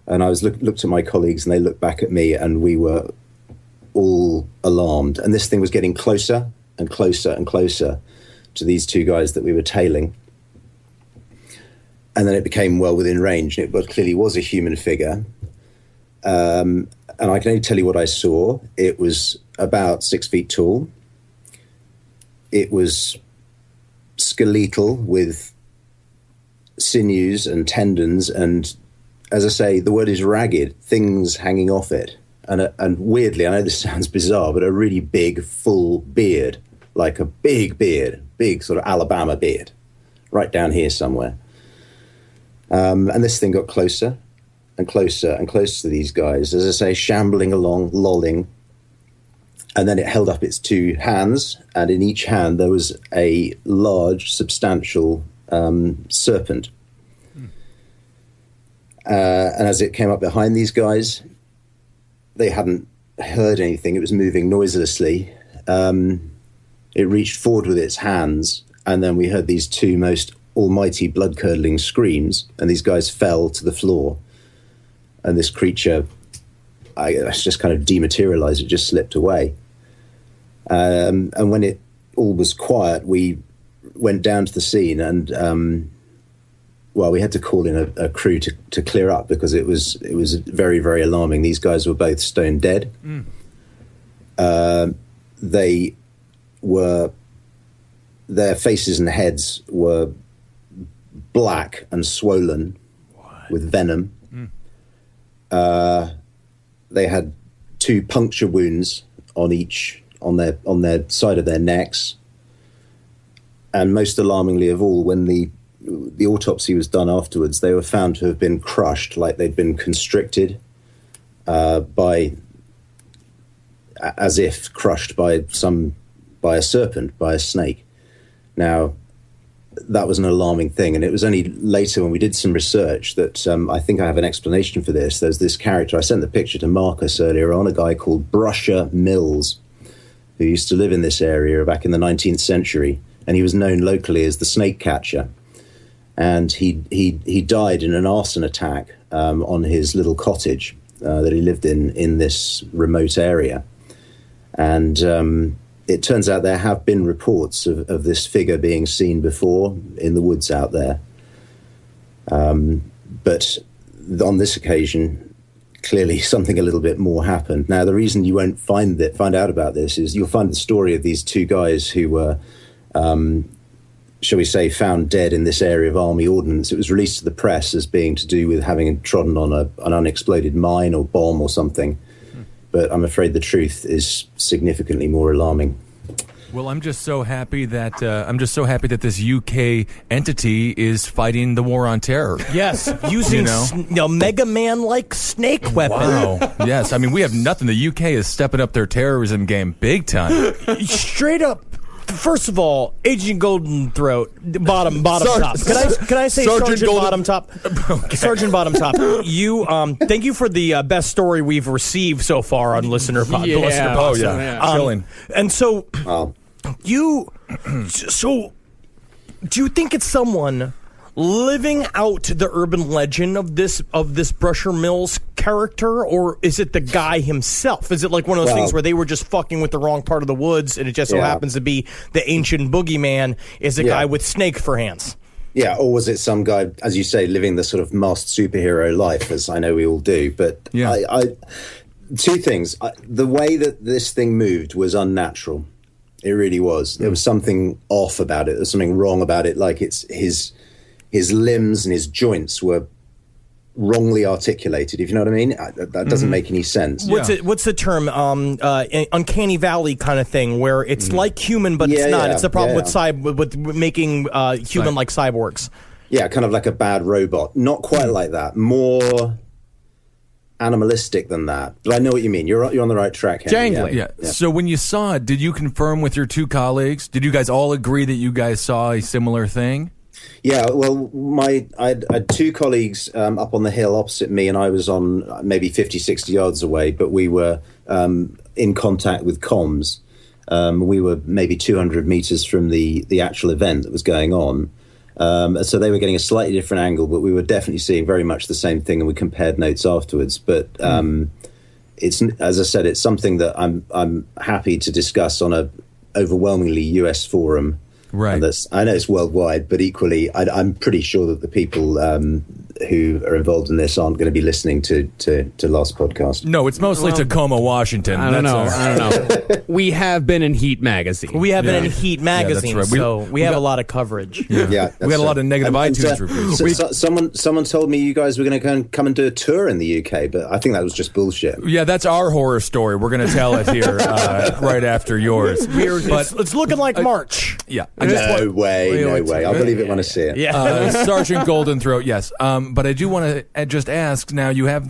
J: And I looked at my colleagues, and they looked back at me, and we were all alarmed. And this thing was getting closer and closer and closer to these two guys that we were tailing. and then it became well within range. It clearly was a human figure. And I can only tell you what I saw. It was about 6 feet tall. It was skeletal with sinews and tendons, and as I say, the word is ragged, things hanging off it. And weirdly, I know this sounds bizarre, but a really big, full beard, like a big beard, big sort of Alabama beard, right down here somewhere. And this thing got closer and closer and closer to these guys, as I say, shambling along, lolling. And then it held up its two hands, and in each hand there was a large, substantial serpent. And as it came up behind these guys, they hadn't heard anything. It was moving noiselessly. It reached forward with its hands, and then we heard these two most almighty blood-curdling screams, and these guys fell to the floor. And this creature, I just kind of dematerialized. It just slipped away. And when it all was quiet, we went down to the scene, and we had to call in a crew to clear up, because it was very, very alarming. These guys were both stone dead. Their faces and heads were black and swollen with venom. They had two puncture wounds on their side of their necks. And most alarmingly of all, when the autopsy was done afterwards, they were found to have been crushed, like they'd been constricted as if crushed by a serpent, by a snake. Now, that was an alarming thing, and it was only later when we did some research that I think I have an explanation for this. There's this character, I sent the picture to Marcus earlier on, a guy called Brusher Mills, who used to live in this area back in the 19th century, and he was known locally as the snake catcher. And he died in an arson attack on his little cottage that he lived in this remote area. And it turns out there have been reports of this figure being seen before in the woods out there. But on this occasion, clearly something a little bit more happened. Now, the reason you won't find out about this is you'll find the story of these two guys who were, shall we say, found dead in this area of army ordnance. It was released to the press as being to do with having trodden on an unexploded mine or bomb or something. But I'm afraid the truth is significantly more alarming.
D: Well, I'm just so happy that this UK entity is fighting the war on terror.
E: Yes, using Mega Man-like snake weapon.
D: Wow. Yes, I mean, we have nothing. The UK is stepping up their terrorism game big time.
E: Straight up. First of all, Agent Golden Throat, bottom top. Can I say Sergeant Bottom Top? Okay. Sergeant Bottom Top. You thank you for the best story we've received so far on listener pod.
C: Yeah.
D: Oh yeah, chilling.
E: And so do you think it's someone living out the urban legend of this Brusher Mills character, or is it the guy himself? Is it like one of those things where they were just fucking with the wrong part of the woods, and it just so happens to be the ancient boogeyman is a guy with snake for hands? Yeah,
J: or was it some guy, as you say, living the sort of masked superhero life, as I know we all do? But I two things. The way that this thing moved was unnatural. It really was. There was something off about it. There's something wrong about it, like his limbs and his joints were wrongly articulated, if you know what I mean. That doesn't make any sense.
E: What's the term? Uncanny Valley kind of thing, where it's like human, but it's not. It's the problem with making human-like cyborgs.
J: Yeah, kind of like a bad robot. Not quite like that. More animalistic than that. But I know what you mean. You're on the right track, Henry.
C: Jangly.
D: Yeah. So when you saw it, did you confirm with your two colleagues? Did you guys all agree that you guys saw a similar thing?
J: Yeah, well, I had two colleagues up on the hill opposite me, and I was on maybe 50, 60 yards away, but we were in contact with comms. We were maybe 200 meters from the actual event that was going on. So they were getting a slightly different angle, but we were definitely seeing very much the same thing, and we compared notes afterwards. But it's, as I said, it's something that I'm happy to discuss on a overwhelmingly US forum.
D: Right.
J: And I know it's worldwide, but equally, I'm pretty sure that the people who are involved in this aren't going to be listening to last podcast.
D: No, it's mostly Tacoma, Washington.
C: I don't know. We have been in Heat magazine.
E: We have been in Heat magazine,
D: right.
E: so we have a lot of coverage.
J: Yeah,
D: We got a lot of negative iTunes reviews.
J: Someone told me you guys were going to come and do a tour in the UK, but I think that was just bullshit.
D: Yeah, that's our horror story. We're going to tell it here right after yours. But
E: It's looking like March.
D: yeah,
J: No way. I'll believe it when I see it.
E: Yeah.
D: Sergeant Goldenthroat, yes. But I do want to just ask, now you have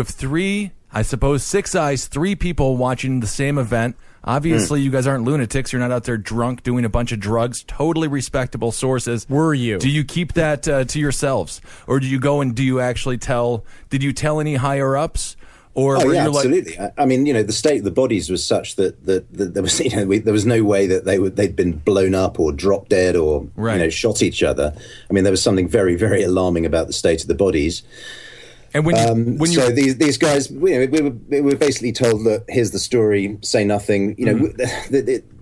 D: three, I suppose, 6 eyes, 3 people watching the same event. Obviously, you guys aren't lunatics. You're not out there drunk doing a bunch of drugs. Totally respectable sources.
E: Were you?
D: Do you keep that to yourselves? Or do you go and did you tell any higher ups? Or
J: Oh
D: were
J: yeah,
D: you
J: absolutely. I mean, the state of the bodies was such that there was, there was no way that they'd been blown up or dropped dead or shot each other. I mean, there was something very, very alarming about the state of the bodies.
D: And
J: so these guys, we were basically told, look, here's the story, say nothing.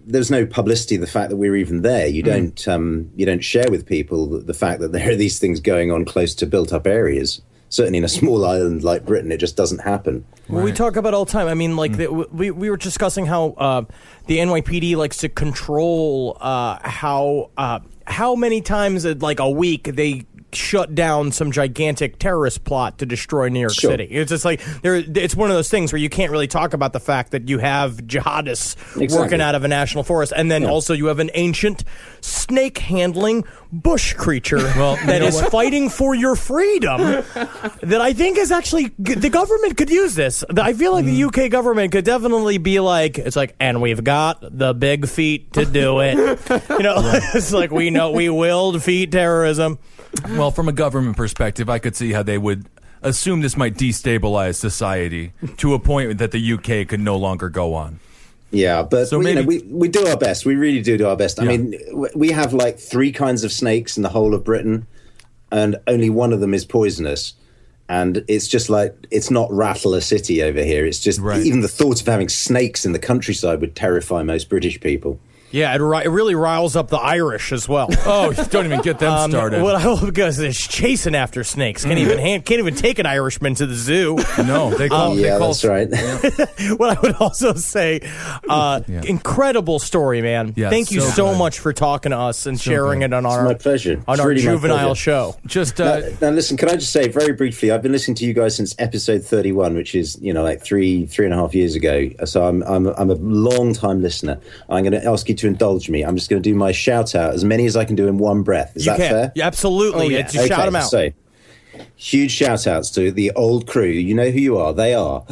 J: There's no publicity of the fact that we were even there. You don't share with people the fact that there are these things going on close to built up areas. Certainly in a small island like Britain, it just doesn't happen.
E: Well, we talk about it all the time. I mean, like we were discussing how the NYPD likes to control how many times like a week they shut down some gigantic terrorist plot to destroy New York City. It's just like it's one of those things where you can't really talk about the fact that you have jihadists working out of a national forest, and then also you have an ancient snake handling bush creature that is fighting for your freedom. That I think is actually the government could use this. I feel like the UK government could definitely be like, it's like, and we've got the big feet to do it. It's like we will defeat terrorism.
D: Well, from a government perspective, I could see how they would assume this might destabilize society to a point that the UK could no longer go on.
J: Yeah, but we do our best. We really do our best. I mean, we have like 3 kinds of snakes in the whole of Britain, and only one of them is poisonous. And it's just like, it's not rattle a city over here. It's just, even the thought of having snakes in the countryside would terrify most British people.
E: Yeah, it really riles up the Irish as well.
D: Oh, don't even get them started.
E: Well, because they're chasing after snakes. Can't even take an Irishman to the zoo.
D: No, they call.
J: That's right.
E: What I would also say, incredible story, man.
D: Yeah,
E: thank you so much for talking to us and sharing it on
J: my pleasure.
E: On our juvenile show.
D: Just
J: now, listen. Can I just say very briefly? I've been listening to you guys since episode 31, which is like three and a half years ago. So I'm a long time listener. I'm going to ask you to indulge me. I'm just going to do my shout out, as many as I can do in one breath. Is that fair?
E: Yeah, absolutely. Shout them out.
J: So, huge shout outs to the old crew. You know who you are. They are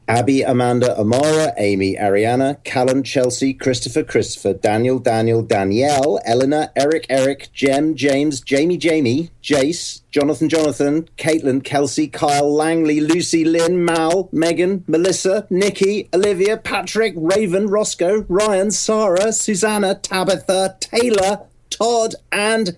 J: Abby, Amanda, Amara, Amy, Ariana, Callan, Chelsea, Christopher, Daniel, Danielle, Eleanor, Eric, Jem, James, Jamie, Jace, Jonathan, Caitlin, Kelsey, Kyle, Langley, Lucy, Lynn, Mal, Megan, Melissa, Nikki, Olivia, Patrick, Raven, Roscoe, Ryan, Sarah, Susanna, Tabitha, Taylor, Todd, and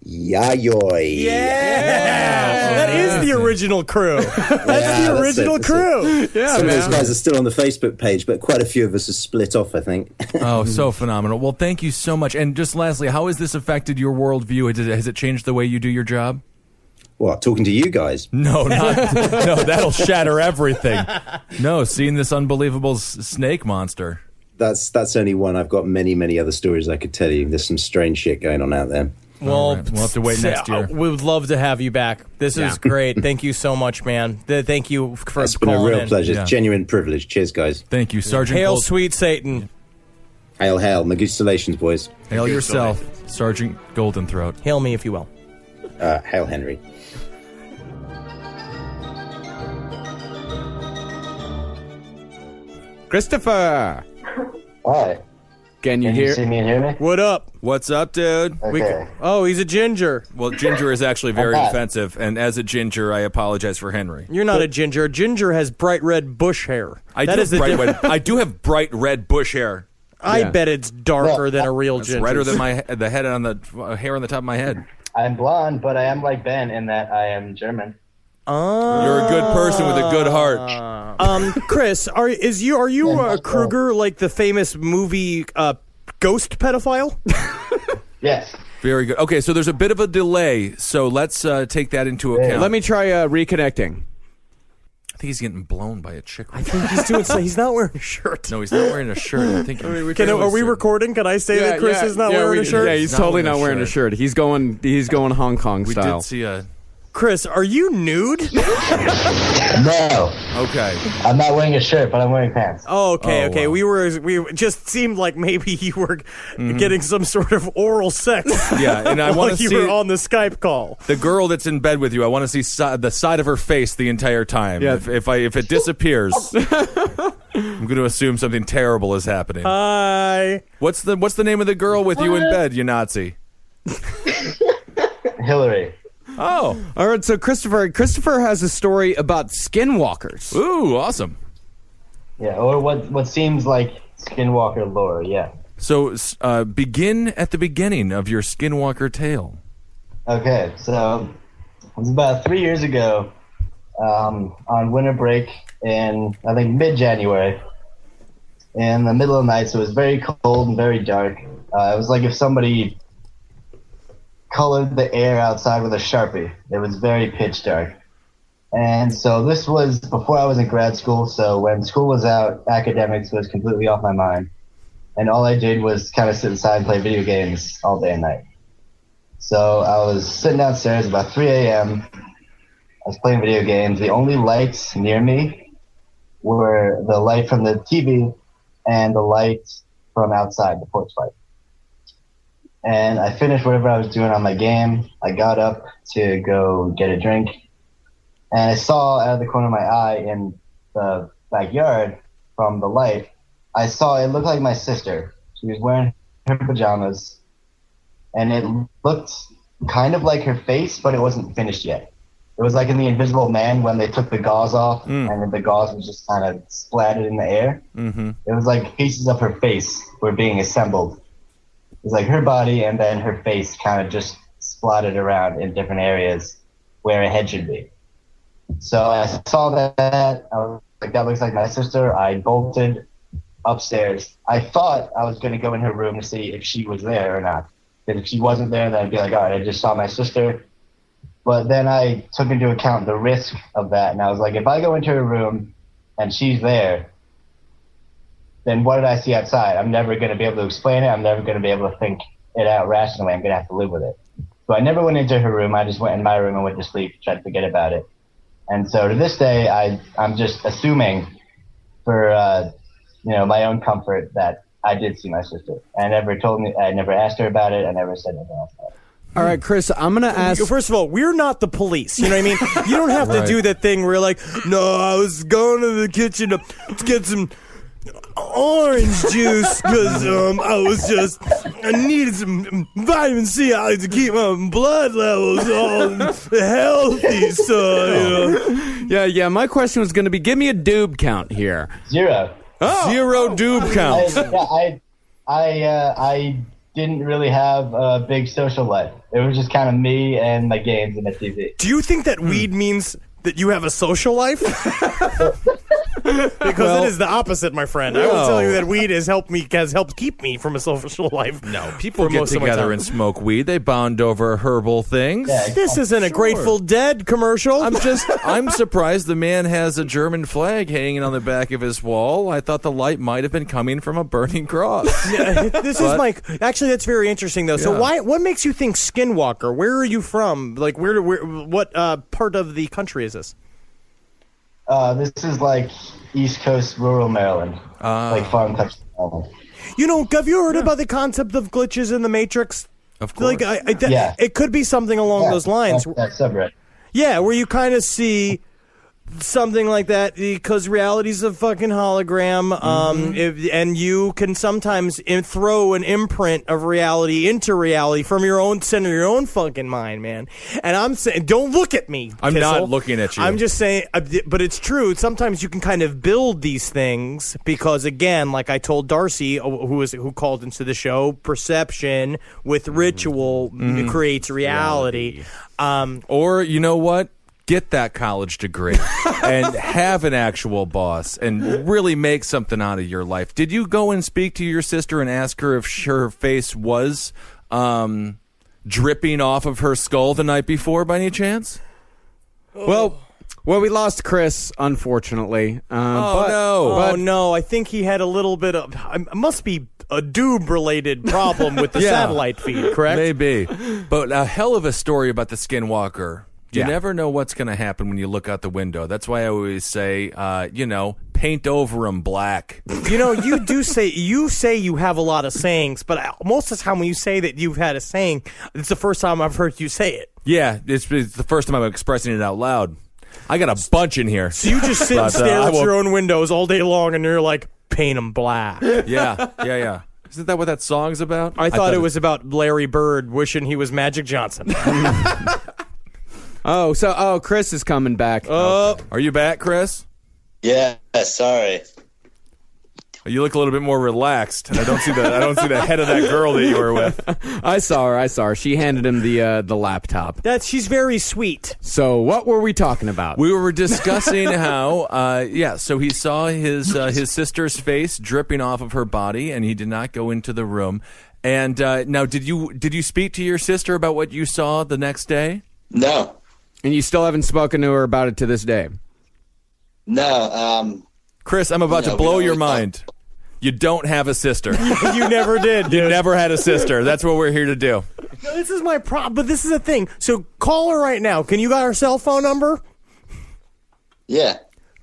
J: Yayoi.
E: Yeah, that is the original crew. That's the original crew.
J: Yeah, some of those guys are still on the Facebook page, but quite a few of us have split off, I think.
D: Oh, so phenomenal. Well, thank you so much. And just lastly, how has this affected your worldview? Has it changed the way you do your job?
J: What, talking to you guys?
D: No, that'll shatter everything. No, seeing this unbelievable snake monster.
J: That's only one. I've got many other stories I could tell you. There's some strange shit going on out there.
E: Well,
D: we'll have to wait next year.
E: We would love to have you back. This is great. Thank you so much, man. Thank you for calling in.
J: It's been a real pleasure.
D: Yeah.
J: Genuine privilege. Cheers, guys.
D: Thank you, Sergeant.
E: Hail, sweet Satan.
J: Hail, Magustalations, boys.
D: Hail yourself, Sergeant Goldenthroat.
E: Hail me, if you will.
J: Hail, Henry.
C: Christopher!
K: Hi.
C: Can you
K: see me and hear me?
E: What up?
C: What's up, dude?
K: Okay.
E: He's a ginger.
C: Well, ginger is actually very offensive, and as a ginger, I apologize for Henry.
E: You're not a ginger. Ginger has bright red bush hair.
C: I do have bright red bush hair.
E: I bet it's darker than a real ginger.
C: It's redder than the head on the hair on the top of my head.
K: I'm blonde, but I am like Ben in that I am German.
C: You're a good person with a good heart.
E: Chris, are you Kruger, like the famous movie ghost pedophile?
K: Yes.
D: Very good. Okay, so there's a bit of a delay, so let's take that into account.
C: Let me try reconnecting.
D: I think he's getting blown by a chick.
E: I think he's doing so. He's not wearing a shirt.
D: No, he's not wearing a shirt. I think.
E: Are we recording? Can I say that Chris is not wearing a shirt?
C: Yeah, he's totally not wearing a shirt. He's going Hong Kong
D: We
C: style.
D: did see a.
E: Chris, are you nude?
K: No.
D: Okay.
K: I'm not wearing a shirt, but I'm wearing pants.
E: Oh, okay.
D: Wow.
E: We just seemed like maybe you were getting some sort of oral sex.
D: Yeah, and I want to
E: you
D: see
E: were on the Skype call.
D: the girl that's in bed with you. I want to see the side of her face the entire time.
C: Yeah.
D: If it disappears, I'm going to assume something terrible is happening.
E: Hi.
D: What's the name of the girl with you in bed, you Nazi?
K: Hillary.
D: Oh,
C: All right, so Christopher has a story about skinwalkers.
D: ooh, awesome.
K: Yeah, or what seems like Skinwalker lore, yeah.
D: So begin at the beginning of your Skinwalker tale.
K: Okay, so it was about 3 years ago on winter break in, I think, mid-January. In the middle of the night, so it was very cold and very dark. It was like if somebody colored the air outside with a Sharpie. It was very pitch dark. And so this was before I was in grad school, so when school was out, academics was completely off my mind. And all I did was kind of sit inside and play video games all day and night. So I was sitting downstairs about 3 a.m. I was playing video games. The only lights near me were the light from the TV and the light from outside, the porch light. And I finished whatever I was doing on my game. I got up to go get a drink. And I saw out of the corner of my eye in the backyard from the light, I saw it looked like my sister. She was wearing her pajamas. And it looked kind of like her face, but it wasn't finished yet. It was like in The Invisible Man when they took the gauze off and then the gauze was just kind of splattered in the air.
D: Mm-hmm.
K: It was like pieces of her face were being assembled. It was like her body and then her face kind of just splattered around in different areas where a head should be. So I saw that. I was like, that looks like my sister. I bolted upstairs. I thought I was going to go in her room to see if she was there or not. Because if she wasn't there, then I'd be like, all right, I just saw my sister. But then I took into account the risk of that. And I was like, if I go into her room and she's there, then what did I see outside? I'm never going to be able to explain it. I'm never going to be able to think it out rationally. I'm going to have to live with it. So I never went into her room. I just went in my room and went to sleep, tried to forget about it. And so to this day, I'm just assuming for my own comfort that I did see my sister. I never asked her about it. I never said anything else about it.
C: All right, Chris, I'm going to ask...
E: First of all, we're not the police. You know what I mean? You don't have to do that thing where you're like, no, I was going to the kitchen to get some orange juice because I needed some vitamin C to keep my blood levels all healthy. So,
C: Yeah, my question was going to be, give me a doob count here.
K: 0.
C: Oh.
D: 0 doob count.
K: I didn't really have a big social life. It was just kind of me and my games and my TV.
E: Do you think that weed means that you have a social life? Because it is the opposite, my friend. I will tell you that weed has helped keep me from a social life.
D: No, people get together and smoke weed. They bond over herbal things.
K: Yeah,
E: This isn't a Grateful Dead commercial.
D: I'm surprised the man has a German flag hanging on the back of his wall. I thought the light might have been coming from a burning cross.
E: Actually, that's very interesting, though. So what makes you think Skinwalker? Where are you from? Like, what part of the country is this?
K: This is like East Coast, rural Maryland, like farm country Maryland.
E: Have you heard about the concept of glitches in the Matrix?
D: Of course.
E: It could be something along those lines.
K: That's subreddit.
E: Yeah, where you kind of see something like that because reality's a fucking hologram, and you can sometimes throw an imprint of reality into reality from your own center, your own fucking mind, man. And I'm saying, don't look at me.
D: I'm
E: Kissel.
D: not looking at you.
E: I'm just saying, but it's true. Sometimes you can kind of build these things because, again, like I told Darcy, who called into the show, perception with ritual creates reality.
D: Or you know what? get that college degree and have an actual boss and really make something out of your life. Did you go and speak to your sister and ask her if her face was dripping off of her skull the night before by any chance?
C: Well, we lost Chris, unfortunately.
E: No, I think he had a little bit of, must be a Doob-related problem with the satellite feed, correct?
D: Maybe. But a hell of a story about the Skinwalker. You never know what's going to happen when you look out the window. That's why I always say, paint over them black.
E: You say you have a lot of sayings, but most of the time when you say that you've had a saying, it's the first time I've heard you say it.
D: Yeah, it's the first time I'm expressing it out loud. I got a bunch in here.
E: So you just sit and stare at your own windows all day long, and you're like, paint them black.
D: Yeah. Isn't that what that song's about?
E: I thought it was about Larry Bird wishing he was Magic Johnson.
C: Chris is coming back.
D: Are you back, Chris?
K: Yeah, sorry.
D: You look a little bit more relaxed. I don't see the head of that girl that you were with.
C: I saw her. She handed him the laptop.
E: She's very sweet.
C: So what were we talking about?
D: We were discussing how so he saw his sister's face dripping off of her body, and he did not go into the room. And now, did you speak to your sister about what you saw the next day?
K: No.
C: And you still haven't spoken to her about it to this day?
K: No.
D: Chris, I'm about to blow your mind. You don't have a sister.
E: You never did, dude.
D: You never had a sister. That's what we're here to do.
E: No, this is my problem, but this is the thing. So call her right now. Can you got her cell phone number?
K: Yeah.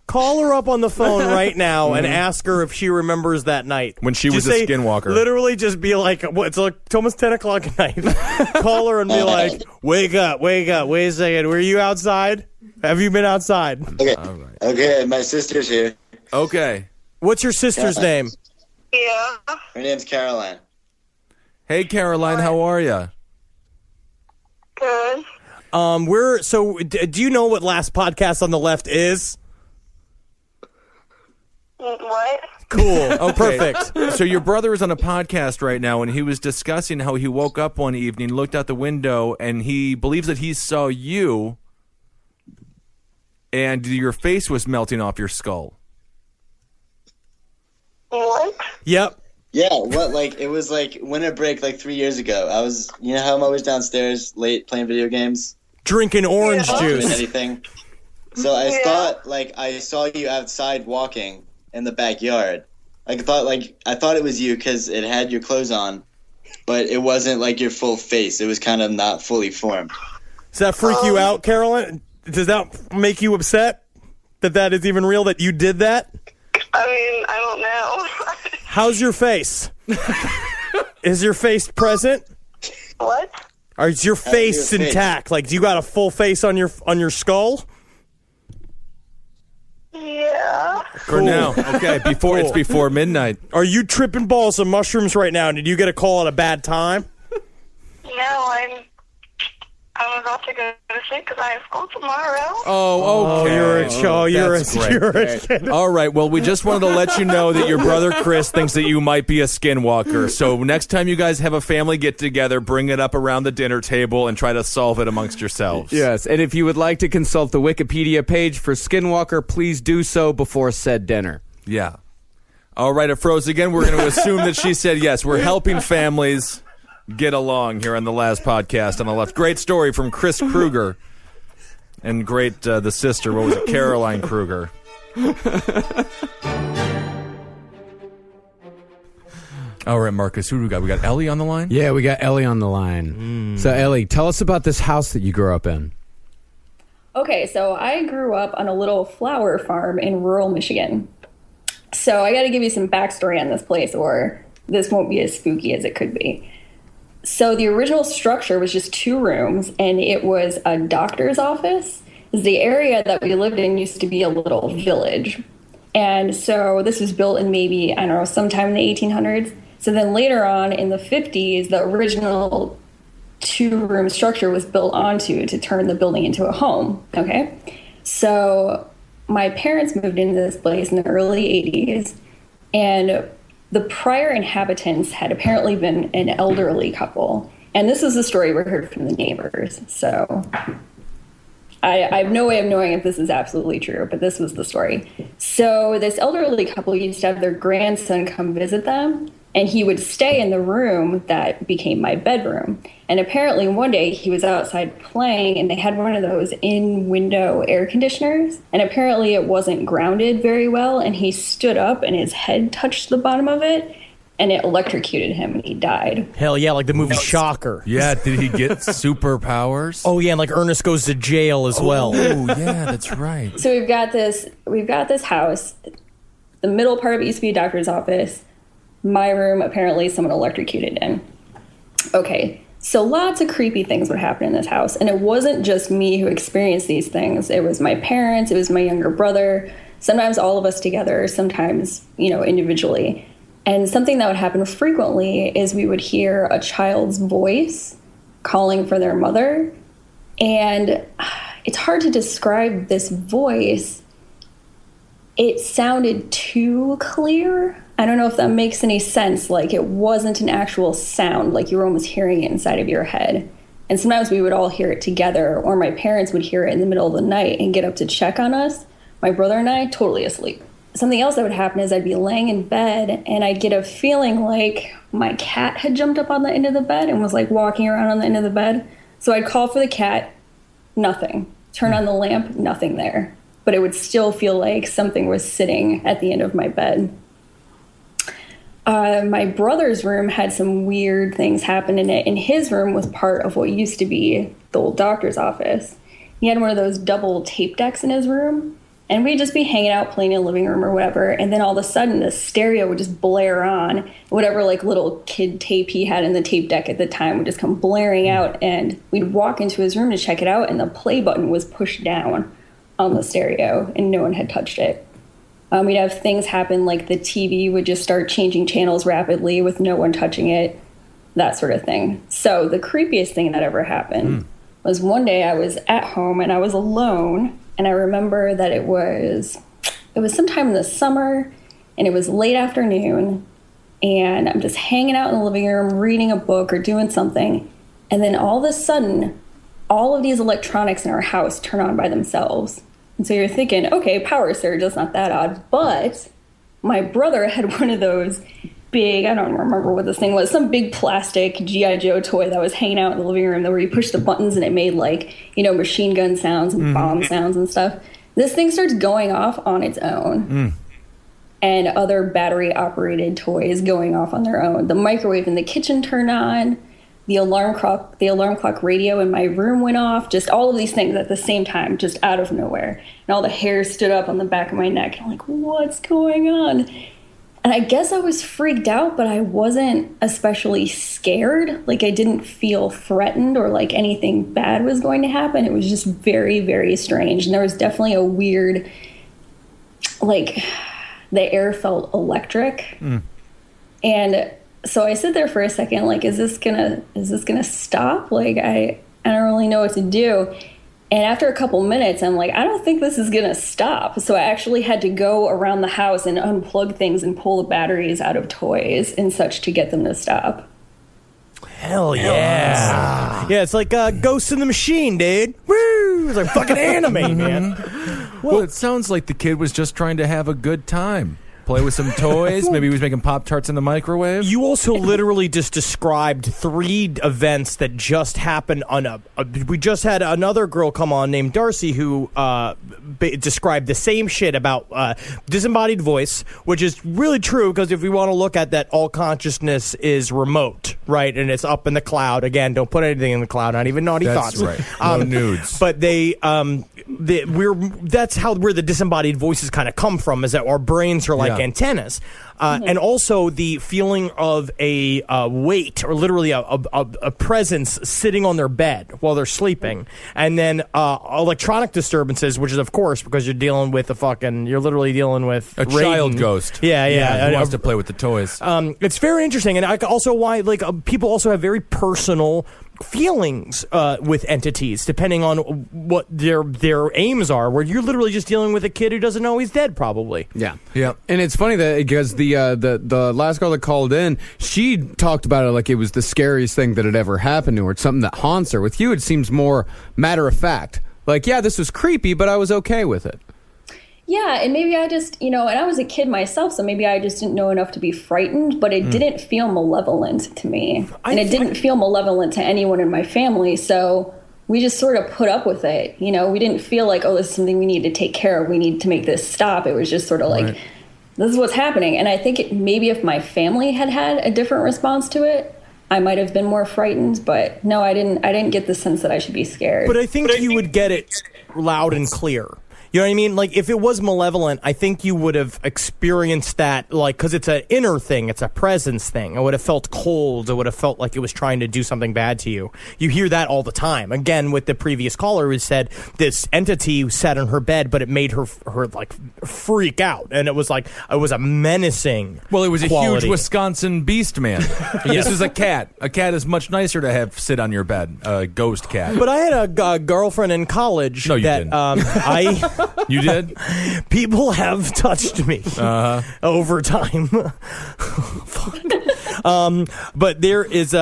E: Call her up on the phone right now and ask her if she remembers that night.
D: When she was a Skinwalker.
E: Literally just be like, it's almost 10 o'clock at night. Call her and be like, wake up, wait a second. Were you outside? Have you been outside?
K: Okay. Right. Okay, my sister's here.
D: Okay.
E: What's your sister's name?
L: Yeah.
K: Her name's Caroline.
D: Hey, Caroline, how are you?
L: Good.
E: Do you know what Last Podcast on the Left is?
L: What?
E: Cool.
D: Okay.
E: Perfect.
D: So your brother is on a podcast right now, and he was discussing how he woke up one evening, looked out the window, and he believes that he saw you, and your face was melting off your skull.
L: What?
E: Yep.
K: Yeah, what? It was winter break 3 years ago. I was, how I'm always downstairs late playing video games?
E: Drinking orange
K: Not
E: juice.
K: doing anything. So I thought, I saw you outside walking in the backyard. I thought it was you because it had your clothes on, but it wasn't your full face. It was kind of not fully formed.
E: Does that freak you out, Caroline? Does that make you upset that is even real, that you did that?
L: I mean, I don't know.
E: How's your face? Is your face present?
L: What?
E: Or is your face intact? Do you got a full face on your skull?
L: Yeah.
D: For now. Okay, it's before midnight.
E: Are you tripping balls of mushrooms right now? Did you get a call at a bad time?
L: No, I'm about to go to sleep because I have school tomorrow.
D: Oh, okay.
E: You're a kid.
D: All right, well, we just wanted to let you know that your brother Chris thinks that you might be a Skinwalker. So next time you guys have a family get-together, bring it up around the dinner table and try to solve it amongst yourselves.
C: Yes, and if you would like to consult the Wikipedia page for Skinwalker, please do so before said dinner.
D: Yeah. All right, it froze again. We're going to assume that she said yes. We're helping families get along here on the Last Podcast on the Left. Great story from Chris Kruger. And great, the sister, what was it, Caroline Kruger. All right, Marcus, who do we got? We got Ellie on the line?
C: Yeah, we got Ellie on the line. So, Ellie, tell us about this house that you grew up in.
M: Okay, so I grew up on a little flower farm in rural Michigan. So I got to give you some backstory on this place, or this won't be as spooky as it could be. So the original structure was just 2 rooms, and it was a doctor's office. The area that we lived in used to be a little village. And so this was built in maybe, I don't know, sometime in the 1800s. So then later on in the 50s, the original 2-room structure was built onto to turn the building into a home. Okay. So my parents moved into this place in the early 80s, and the prior inhabitants had apparently been an elderly couple. And this is the story we heard from the neighbors. So I have no way of knowing if this is absolutely true, but this was the story. So this elderly couple used to have their grandson come visit them, and he would stay in the room that became my bedroom. And apparently one day he was outside playing, and they had one of those in-window air conditioners, and apparently it wasn't grounded very well, and he stood up and his head touched the bottom of it, and it electrocuted him, and he died.
E: Hell yeah, like the movie Shocker.
D: Yeah, did he get superpowers?
E: Oh yeah, and like Ernest Goes to Jail as well.
D: Oh yeah, that's right.
M: So we've got this house. The middle part of it used to be a doctor's office. My room, apparently someone electrocuted in. Okay, so lots of creepy things would happen in this house, and it wasn't just me who experienced these things. It was my parents, it was my younger brother, sometimes all of us together, sometimes, individually. And something that would happen frequently is we would hear a child's voice calling for their mother. And it's hard to describe this voice. It sounded too clear. I don't know if that makes any sense. Like, it wasn't an actual sound, like you were almost hearing it inside of your head. And sometimes we would all hear it together, or my parents would hear it in the middle of the night and get up to check on us. My brother and I, totally asleep. Something else that would happen is I'd be laying in bed and I'd get a feeling like my cat had jumped up on the end of the bed and was like walking around on the end of the bed. So I'd call for the cat, nothing. Turn on the lamp, nothing there. But it would still feel like something was sitting at the end of my bed. My brother's room had some weird things happen in it, and his room was part of what used to be the old doctor's office. He had one of those double tape decks in his room. And we'd just be hanging out, playing in the living room or whatever. And then all of a sudden, the stereo would just blare on. Whatever, little kid tape he had in the tape deck at the time would just come blaring out. And we'd walk into his room to check it out, and the play button was pushed down on the stereo, and no one had touched it. We'd have things happen, like the TV would just start changing channels rapidly with no one touching it, that sort of thing. So the creepiest thing that ever happened was one day I was at home, and I was alone. And I remember that it was sometime in the summer, and it was late afternoon, and I'm just hanging out in the living room, reading a book or doing something. And then all of a sudden, all of these electronics in our house turn on by themselves. And so you're thinking, okay, power surge, that's not that odd. But my brother had one of those big, I don't remember what this thing was, some big plastic G.I. Joe toy that was hanging out in the living room where you push the buttons and it made machine gun sounds and bomb sounds and stuff. This thing starts going off on its own. And other battery operated toys going off on their own. The microwave in the kitchen turned on. The alarm clock radio in my room went off. Just all of these things at the same time, just out of nowhere. And all the hair stood up on the back of my neck. I'm like, what's going on? And I guess I was freaked out, but I wasn't especially scared. Like, I didn't feel threatened or like anything bad was going to happen. It was just very, very strange. And there was definitely a weird, the air felt electric. And so I sit there for a second, like, is this gonna stop? Like, I don't really know what to do. And after a couple minutes, I'm like, I don't think this is going to stop. So I actually had to go around the house and unplug things and pull the batteries out of toys and such to get them to stop.
E: Hell yeah. Yeah, it's like Ghost in the Machine, dude. Woo! It's like fucking anime, man.
D: Well, it sounds like the kid was just trying to have a good time. Play with some toys. Maybe he was making Pop-Tarts in the microwave.
E: You also literally just described 3 events that just happened on we just had another girl come on named Darcy who described the same shit about disembodied voice, which is really true because if we want to look at that, all consciousness is remote, right? And it's up in the cloud. Again, don't put anything in the cloud, not even naughty thoughts.
D: That's right. No nudes.
E: But that's where the disembodied voices kind of come from, is that our brains are like antennas. And also the feeling of a weight, or literally a presence sitting on their bed while they're sleeping. And then electronic disturbances, which is, of course, because you're dealing with you're literally dealing with
D: a child ghost.
E: Yeah.
D: Who wants to play with the toys.
E: It's very interesting. And also why people also have very personal feelings with entities, depending on what their aims are, where you're literally just dealing with a kid who doesn't know he's dead, probably.
C: Yeah. And it's funny that because the last girl that called in, she talked about it like it was the scariest thing that had ever happened to her. It's something that haunts her. With you, it seems more matter of fact. Like, yeah, this was creepy, but I was okay with it.
M: Yeah, and maybe I just, and I was a kid myself, so maybe I just didn't know enough to be frightened, but it didn't feel malevolent to me. And it didn't feel malevolent to anyone in my family, so we just sort of put up with it. We didn't feel like, oh, this is something we need to take care of. We need to make this stop. It was just sort of like, this is what's happening. And I think maybe if my family had had a different response to it, I might have been more frightened. But no, I didn't get the sense that I should be scared.
E: But I think you would get it loud and clear. You know what I mean? Like, if it was malevolent, I think you would have experienced that, like, because it's an inner thing. It's a presence thing. It would have felt cold. It would have felt like it was trying to do something bad to you. You hear that all the time. Again, with the previous caller who said this entity sat on her bed, but it made her like, freak out. And it was like, it was a menacing
D: Well, it was a
E: quality.
D: huge Wisconsin beast man. This is a cat. A cat is much nicer to have sit on your bed. A ghost cat.
E: But I had a girlfriend in college
D: No, you
E: that
D: didn't. You did?
E: People have touched me over time. But there is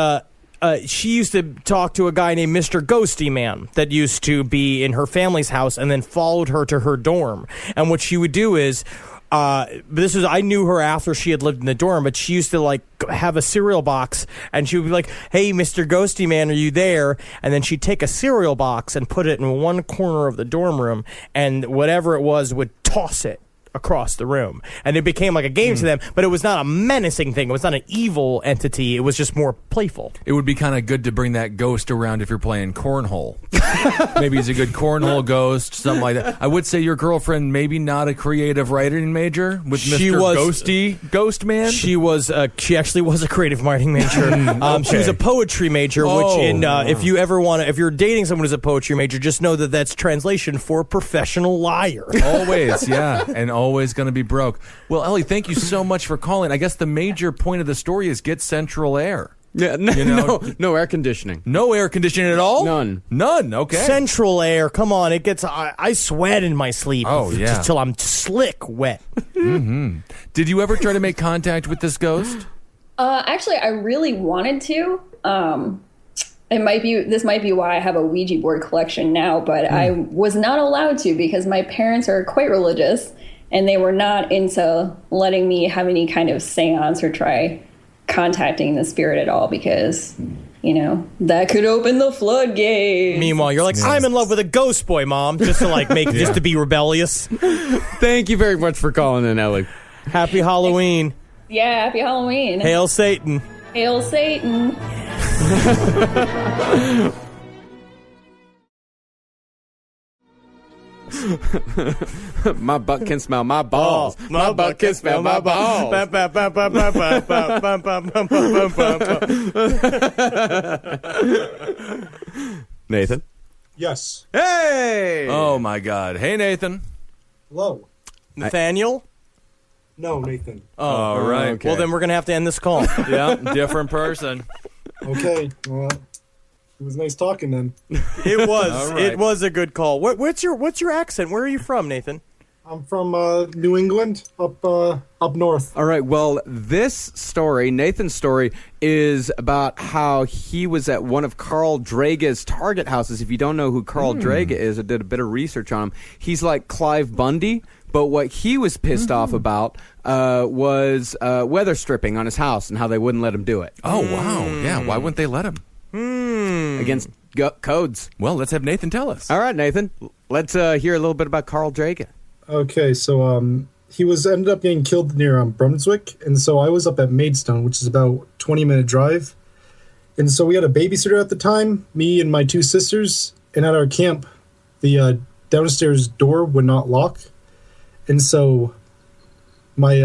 E: she used to talk to a guy named Mr. Ghosty Man that used to be in her family's house and then followed her to her dorm. And what she would do is, I knew her after she had lived in the dorm, but she used to like have a cereal box and she would be like, hey, Mr. Ghosty Man, are you there? And then she'd take a cereal box and put it in one corner of the dorm room, and whatever it was would toss it across the room. And it became like a game to them, but it was not a menacing thing. It was not an evil entity. It was just more playful.
D: It would be kind of good to bring that ghost around if you're playing cornhole. Maybe he's a good cornhole ghost, something like that. I would say your girlfriend maybe not a creative writing major with Mr. Ghosty Ghost Man.
E: She actually was a creative writing major. She was a poetry major, which if you're dating someone who's a poetry major, just know that that's translation for professional liar.
D: Always, yeah. And always going to be broke. Well, Ellie, thank you so much for calling. I guess the major point of the story is get central air.
C: Yeah, no air conditioning.
D: No air conditioning at all?
C: None.
D: Okay.
E: Central air, come on. It gets. I sweat in my sleep.
D: Oh, yeah.
E: Just till I'm slick wet.
D: Mm-hmm. Did you ever try to make contact with this ghost?
M: Actually, I really wanted to. This might be why I have a Ouija board collection now, but I was not allowed to because my parents are quite religious and they were not into letting me have any kind of seance or try contacting the spirit at all because, that could open the floodgates.
E: Meanwhile, you're like, I'm in love with a ghost boy, Mom, just to be rebellious.
C: Thank you very much for calling in, Ellie.
E: Happy Halloween.
M: Yeah, happy Halloween.
E: Hail Satan.
M: Hail Satan.
C: My butt can smell my balls. My butt can smell my balls. Nathan?
B: Yes.
C: Hey!
D: Oh, my God. Hey, Nathan.
B: Hello.
E: Nathaniel?
B: No, Nathan.
E: Oh,
D: all right.
E: Okay. Well, then we're going to have to end this call.
D: Yeah, different person.
B: Okay. Well, it was nice talking then.
E: It was.
D: All right.
E: It was a good call. What's your accent? Where are you from, Nathan?
B: I'm from New England, up north.
C: All right. Well, this story, Nathan's story, is about how he was at one of Carl Drage's target houses. If you don't know who Carl Drage is, I did a bit of research on him. He's like Clive Bundy, but what he was pissed off about was weather stripping on his house and how they wouldn't let him do it.
D: Oh, wow. Yeah, why wouldn't they let him?
C: Against codes.
D: Well, let's have Nathan tell us.
C: All right, Nathan. Let's hear a little bit about Carl Drage.
B: Okay, so he ended up getting killed near Brunswick, and so I was up at Maidstone, which is about 20-minute drive. And so we had a babysitter at the time, me and my two sisters, and at our camp, the downstairs door would not lock. And so my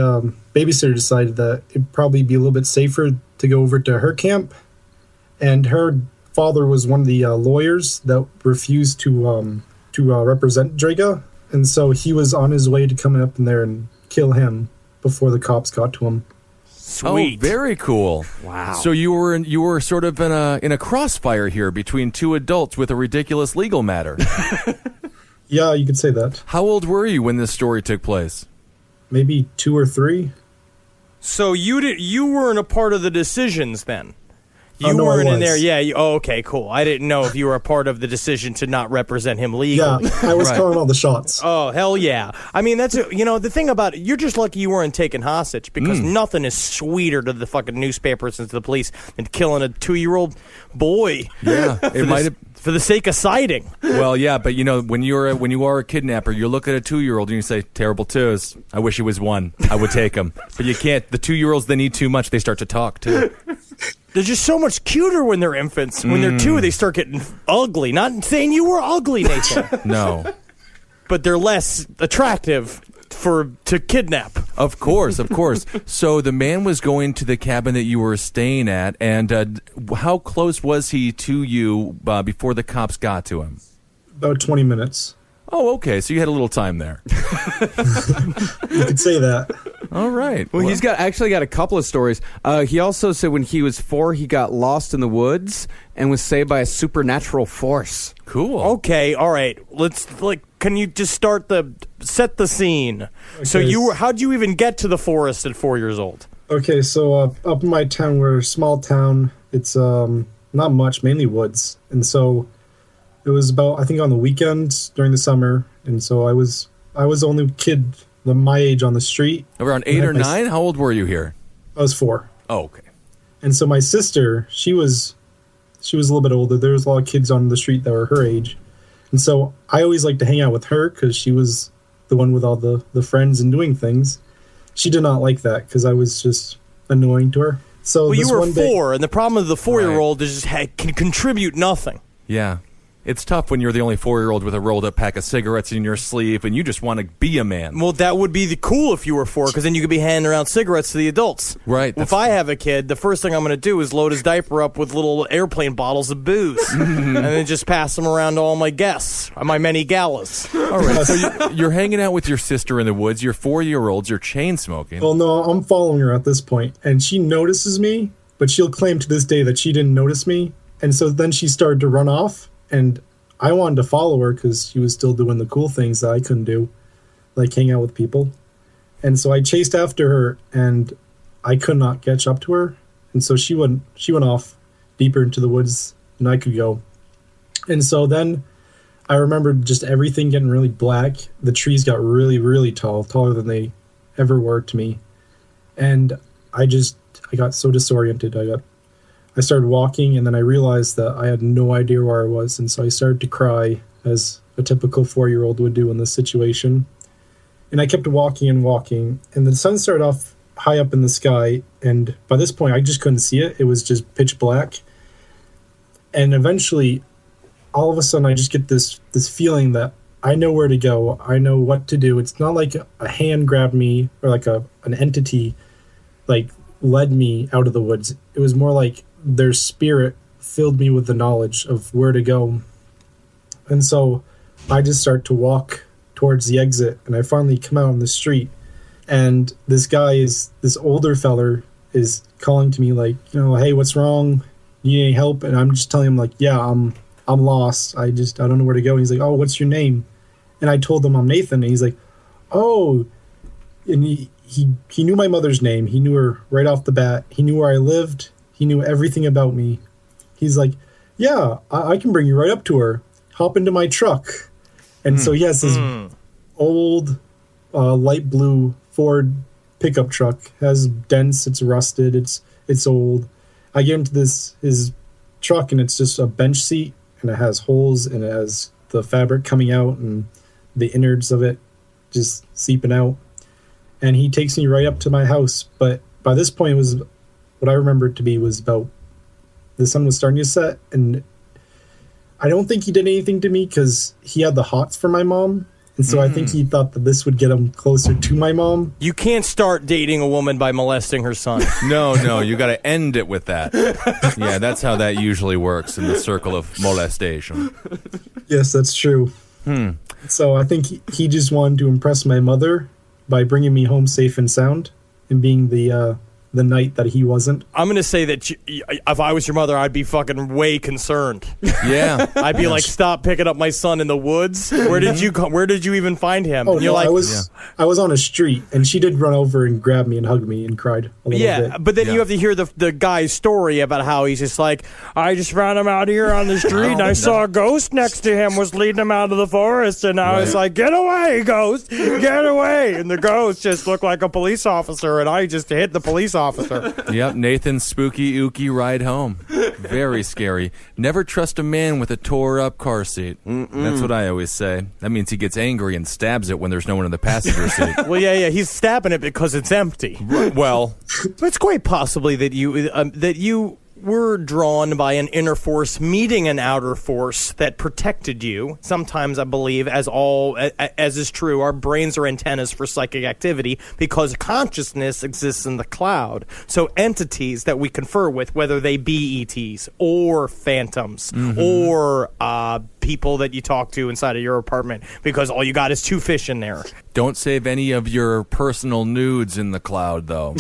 B: babysitter decided that it'd probably be a little bit safer to go over to her camp. And her father was one of the lawyers that refused to represent Draga. And so he was on his way to coming up in there and kill him before the cops got to him.
E: Sweet.
D: Oh, very cool.
C: Wow.
D: So you were sort of in a crossfire here between two adults with a ridiculous legal matter.
B: Yeah, you could say that.
D: How old were you when this story took place?
B: Maybe 2 or 3.
E: So you weren't a part of the decisions then. You
B: no, I
E: weren't in
B: was.
E: there. Yeah. Okay, cool. I didn't know if you were a part of the decision to not represent him legally.
B: Yeah, I was calling all the shots.
E: Oh, hell yeah. I mean, that's, the thing about it, you're just lucky you weren't taken hostage because nothing is sweeter to the fucking newspapers and to the police than killing a 2-year-old boy.
D: Yeah, it might have.
E: For the sake of citing.
D: Well, yeah, but when you are a kidnapper, you look at a 2-year-old and you say, "Terrible twos. I wish he was 1. I would take him." But you can't. The 2-year-olds, they need too much. They start to talk too.
E: They're just so much cuter when they're infants. When they're 2, they start getting ugly. Not saying you were ugly, Nathan.
D: No,
E: but they're less attractive to kidnap.
D: Of course. So the man was going to the cabin that you were staying at, and how close was he to you before the cops got to him?
B: About 20 minutes.
D: Oh, okay. So you had a little time there.
B: You could say that.
D: All right.
C: Well, he's actually got a couple of stories. He also said when he was 4, he got lost in the woods and was saved by a supernatural force.
D: Cool.
E: Okay, all right. Can you just set the scene? Okay. So how'd you even get to the forest at 4 years old?
B: Okay, so up in my town, we're a small town. It's not much, mainly woods. And so it was about, I think, on the weekends during the summer. And so I was the only kid my age on the street.
D: Around 8 or 9? How old were you here?
B: I was 4.
D: Oh, okay.
B: And so my sister, she was a little bit older. There was a lot of kids on the street that were her age. And so I always liked to hang out with her because she was the one with all the friends and doing things. She did not like that because I was just annoying to her. So
E: you were 4, and the problem with the 4-year-old is just can contribute nothing.
D: Yeah. It's tough when you're the only 4-year-old with a rolled-up pack of cigarettes in your sleeve, and you just want to be a man.
E: Well, that would be cool if you were 4, because then you could be handing around cigarettes to the adults.
D: Right.
E: Well, if I have a kid, the first thing I'm going to do is load his diaper up with little airplane bottles of booze, and then just pass them around to all my guests, my many galas.
D: All right, so you're hanging out with your sister in the woods. You're 4-year-olds. You're chain smoking.
B: Well, no, I'm following her at this point, and she notices me, but she'll claim to this day that she didn't notice me. And so then she started to run off, and I wanted to follow her because she was still doing the cool things that I couldn't do, like hang out with people. And so I chased after her, and I could not catch up to her. And so she went off deeper into the woods than I could go. And so then I remember just everything getting really black. The trees got really, really tall, taller than they ever were to me. And I got so disoriented. I started walking, and then I realized that I had no idea where I was, and so I started to cry, as a typical 4-year-old would do in this situation. And I kept walking and walking, and the sun started off high up in the sky, and by this point, I just couldn't see it. It was just pitch black. And eventually, all of a sudden, I just get this feeling that I know where to go. I know what to do. It's not like a hand grabbed me, or like an entity, led me out of the woods. It was more like their spirit filled me with the knowledge of where to go. And so I just start to walk towards the exit, and I finally come out on the street, and this older feller is calling to me hey, what's wrong? Need any help? And I'm just telling him yeah, I'm lost. I don't know where to go. And he's like, oh, what's your name? And I told him I'm Nathan, and he's like, oh, and he knew my mother's name. He knew her right off the bat. He knew where I lived. He knew everything about me. He's like, yeah, I can bring you right up to her. Hop into my truck. And so he has this old light blue Ford pickup truck. It has dents. It's rusted. It's old. I get into his truck, and it's just a bench seat, and it has holes, and it has the fabric coming out and the innards of it just seeping out. And he takes me right up to my house. But by this point, it was what I remember it to be was about the sun was starting to set. And I don't think he did anything to me because he had the hots for my mom. And so I think he thought that this would get him closer to my mom.
E: You can't start dating a woman by molesting her son.
D: No, you got to end it with that. Yeah, that's how that usually works in the circle of molestation.
B: Yes, that's true. So I think he just wanted to impress my mother by bringing me home safe and sound and being the the night that he wasn't.
E: I'm going to say that if I was your mother, I'd be fucking way concerned.
D: Yeah.
E: I'd be like, stop picking up my son in the woods. Where did you even find him?
B: Oh,
E: and you're
B: no,
E: like,
B: I was on a street, and she did run over and grab me and hug me and cried a little bit.
E: But then you have to hear the guy's story about how he's just like, I just found him out here on the street, and I saw a ghost next to him was leading him out of the forest, and I was like, get away, ghost, get away. And the ghost just looked like a police officer, and I just hit the police officer.
D: Yep, Nathan's spooky, ooky ride home. Very scary. Never trust a man with a tore-up car seat. That's what I always say. That means he gets angry and stabs it when there's no one in the passenger seat.
E: Well, yeah, he's stabbing it because it's empty.
D: Well,
E: it's quite possibly that you were drawn by an inner force meeting an outer force that protected you. Sometimes, I believe, as is true, our brains are antennas for psychic activity because consciousness exists in the cloud. So entities that we confer with, whether they be ETs or phantoms or people that you talk to inside of your apartment, because all you got is 2 fish in there.
D: Don't save any of your personal nudes in the cloud, though.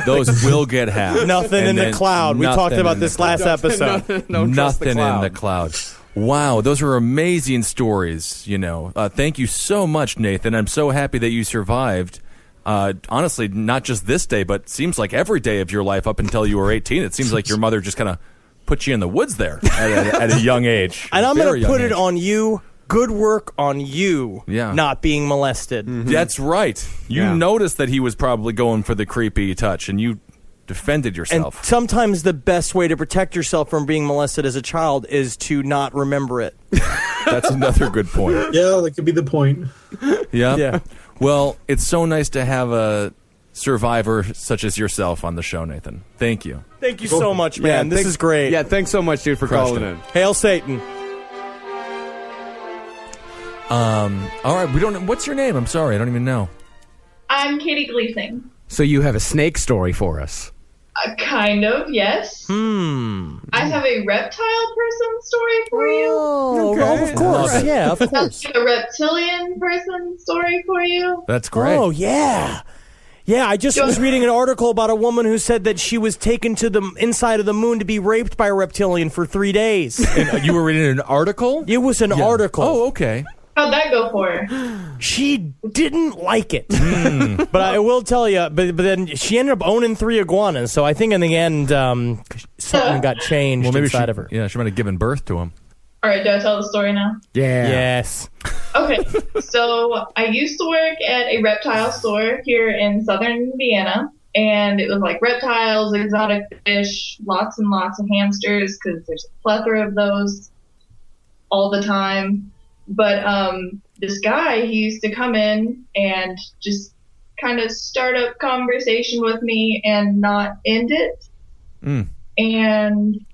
D: Those will get hacked.
E: Nothing in the cloud. We talked about this last episode.
D: Nothing in the cloud. Wow, those are amazing stories, Thank you so much, Nathan. I'm so happy that you survived. Honestly, not just this day, but seems like every day of your life up until you were 18. It seems like your mother just kind of put you in the woods there at a young age.
E: And I'm going to put it on you. Good work on you not being molested.
D: That's right. You noticed that he was probably going for the creepy touch, and you defended yourself.
E: And sometimes the best way to protect yourself from being molested as a child is to not remember it.
D: That's another good point.
B: Yeah, that could be the point.
D: Yeah. Well, it's so nice to have a survivor such as yourself on the show, Nathan. Thank you.
E: Thank you so much, man. This is great.
C: Yeah, thanks so much, dude, for calling in.
E: Hail Satan.
D: All right, what's your name? I'm sorry, I don't even know.
L: I'm Katie Gleasing.
C: So you have a snake story for us.
L: Kind of, yes. I have a reptile person story for you.
E: Oh, well, of course. Yeah, of course.
L: A reptilian person story for you.
D: That's great.
E: Oh, yeah. Yeah, I just was reading an article about a woman who said that she was taken to the inside of the moon to be raped by a reptilian for 3 days.
D: And you were reading an article?
E: It was an article.
D: Oh, okay.
L: How'd that go for her?
E: She didn't like it. But I will tell you, but then she ended up owning 3 iguanas, so I think in the end something got changed inside of her.
D: Yeah, she might have given birth to him.
L: All right, do I tell the story now?
C: Yeah.
E: Yes.
L: Okay, so I used to work at a reptile store here in southern Indiana, and it was like reptiles, exotic fish, lots and lots of hamsters, because there's a plethora of those all the time. But this guy, he used to come in and just kind of start up conversation with me and not end it. And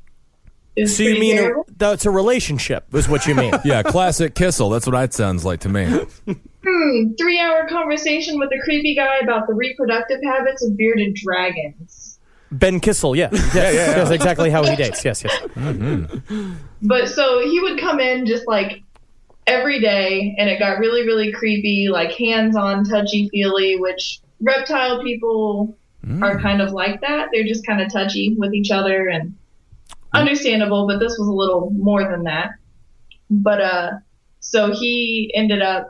E: so you mean that's a relationship, is what you mean?
D: Yeah, classic Kissel. That's what that sounds like to me.
L: 3-hour conversation with a creepy guy about the reproductive habits of bearded dragons.
E: Ben Kissel, yeah. Yes, that's exactly how he dates. Yes.
L: But so he would come in just like every day, and it got really, really creepy, like hands-on, touchy-feely, which reptile people are kind of like that. They're just kind of touchy with each other, and understandable, but this was a little more than that. But so he ended up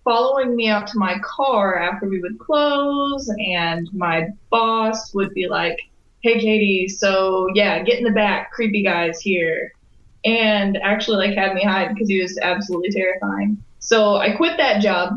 L: following me out to my car after we would close, and my boss would be like, hey, Katie, so yeah, get in the back, creepy guy's here. And actually like had me hide because he was absolutely terrifying. So I quit that job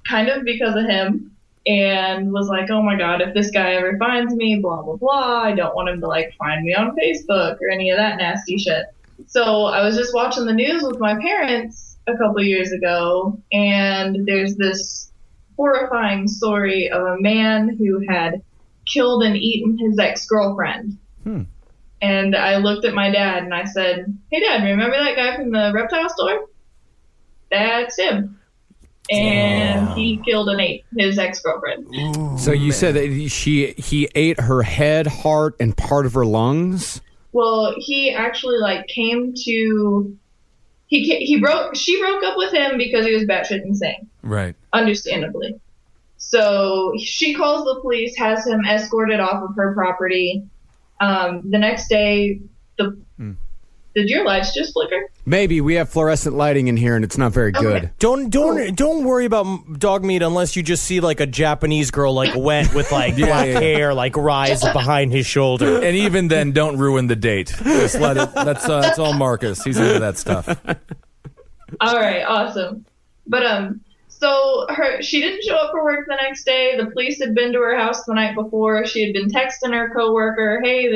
L: kind of because of him, and was like, oh my God, if this guy ever finds me, blah, blah, blah, I don't want him to like find me on Facebook or any of that nasty shit. So I was just watching the news with my parents a couple years ago, and there's this horrifying story of a man who had killed and eaten his ex-girlfriend. And I looked at my dad and I said, hey, Dad, remember that guy from the reptile store? That's him. And he killed and ate his ex-girlfriend.
C: So you said that he ate her head, heart, and part of her lungs?
L: Well, he actually like came to... She broke up with him because he was batshit insane.
D: Right.
L: Understandably. So she calls the police, has him escorted off of her property. The next day, did your lights just flicker?
C: Maybe we have fluorescent lighting in here, and it's not very good.
E: Don't worry about dog meat unless you just see like a Japanese girl like wet with like black hair like rise behind his shoulder.
D: And even then, don't ruin the date. Just let it. That's all Marcus. He's into that stuff.
L: All right, awesome. But so she didn't show up for work the next day. The police had been to her house the night before. She had been texting her coworker, "Hey,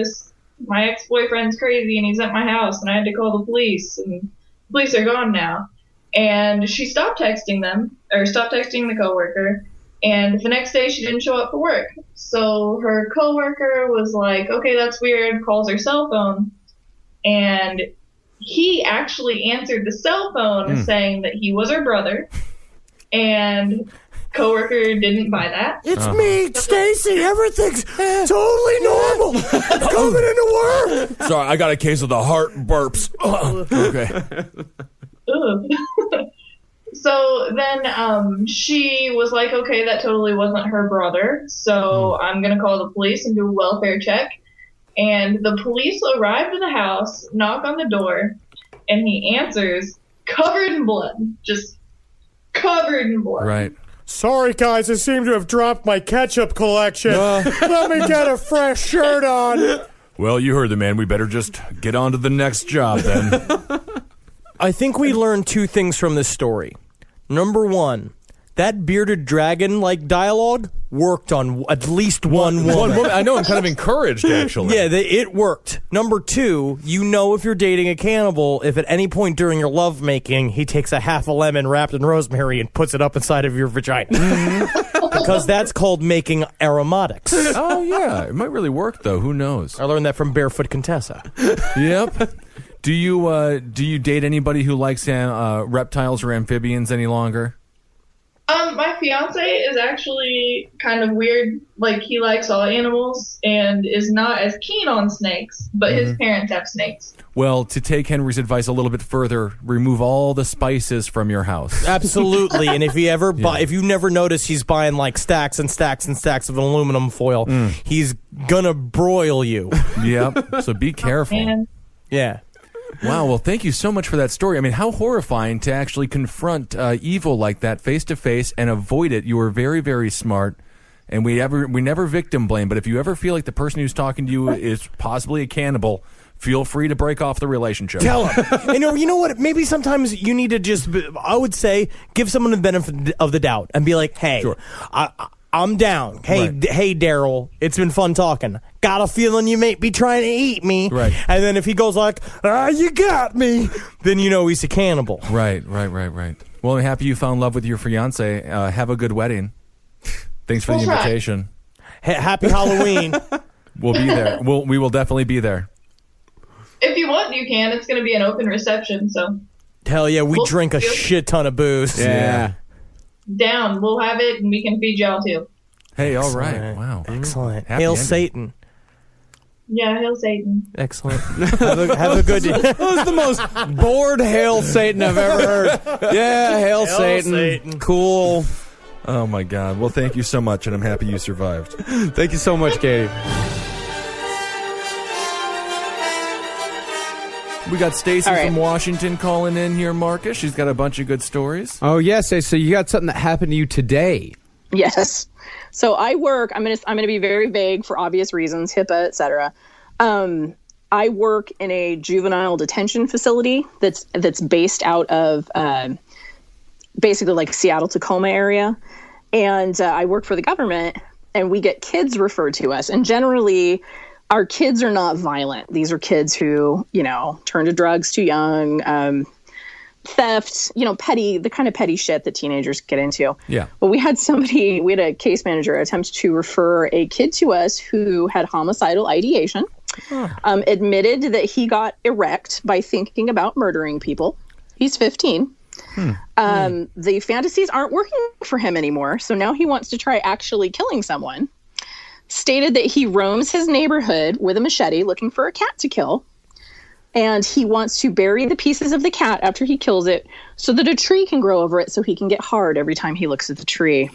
L: my ex-boyfriend's crazy and he's at my house and I had to call the police and the police are gone now." And she stopped texting the coworker, and the next day she didn't show up for work. So her coworker was like, "Okay, that's weird," calls her cell phone, and he actually answered the cell phone saying that he was her brother, and coworker didn't buy that.
E: It's me, Stacy. Everything's totally normal. I'm coming into work.
D: Sorry, I got a case of the heart burps. Okay.
L: So then she was like, okay, that totally wasn't her brother, so I'm going to call the police and do a welfare check. And the police arrived at the house, knock on the door, and he answers covered in blood. Just covered in blood.
D: Right.
G: Sorry, guys, I seem to have dropped my ketchup collection. Let me get a fresh shirt on.
D: Well, you heard the man. We better just get on to the next job then.
E: I think we learned two things from this story. Number one, that bearded dragon-like dialogue worked on at least one woman.
D: I know, I'm kind of encouraged, actually.
E: Yeah, it worked. Number two, you know if you're dating a cannibal, if at any point during your lovemaking, he takes a half a lemon wrapped in rosemary and puts it up inside of your vagina. Because that's called making aromatics.
D: Oh, yeah. It might really work, though. Who knows?
E: I learned that from Barefoot Contessa.
D: Yep. Do you date anybody who likes reptiles or amphibians any longer?
L: My fiance is actually kind of weird. Like, he likes all animals and is not as keen on snakes, but his parents have snakes.
D: Well, to take Henry's advice a little bit further, remove all the spices from your house.
E: Absolutely. And if you ever if you never notice he's buying like stacks and stacks and stacks of aluminum foil, he's gonna broil you.
D: Yep. So be careful.
E: Yeah.
D: Wow, well, thank you so much for that story. I mean, how horrifying to actually confront evil like that face to face and avoid it. You were very, very smart, and we never victim blame. But if you ever feel like the person who's talking to you is possibly a cannibal, feel free to break off the relationship.
E: Tell him. And you know what? Maybe sometimes you need to just, I would say, give someone the benefit of the doubt and be like, hey,
D: sure.
E: I'm down. Hey, hey, Daryl, it's been fun talking. Got a feeling you may be trying to eat me.
D: Right.
E: And then if he goes like, you got me, then you know he's a cannibal.
D: Right. Well, I'm happy you found love with your fiance. Have a good wedding. Thanks for the invitation.
E: Happy Halloween.
D: We'll be there. We will definitely be there.
L: If you want, you can. It's going to be an open reception, so.
E: Hell yeah, we drink a shit ton of booze.
D: Yeah.
L: Down. We'll have it, and we can feed y'all too.
D: Hey,
E: Excellent.
D: all right. Wow.
E: Excellent.
D: Happy
E: Hail
D: ending.
E: Satan.
L: Yeah, hail Satan.
E: Excellent. have a good day.
C: That was the most bored Hail Satan I've ever heard. Yeah, Hail Satan. Cool.
D: Oh, my God. Well, thank you so much, and I'm happy you survived.
C: Thank you so much, Katie.
D: We got Stacy from Washington calling in here, Marcus. She's got a bunch of good stories.
C: Oh, yes. So you got something that happened to you today.
N: Yes. So I work, I'm gonna be very vague for obvious reasons, HIPAA, et cetera. I work in a juvenile detention facility that's based out of basically like Seattle, Tacoma area. And I work for the government, and we get kids referred to us. And generally, our kids are not violent. These are kids who, turn to drugs too young, theft, the kind of petty shit that teenagers get into.
D: Yeah.
N: But we had a case manager attempt to refer a kid to us who had homicidal ideation, admitted that he got erect by thinking about murdering people. He's 15. The fantasies aren't working for him anymore. So now he wants to try actually killing someone. Stated that he roams his neighborhood with a machete looking for a cat to kill. And he wants to bury the pieces of the cat after he kills it so that a tree can grow over it so he can get hard every time he looks at the tree.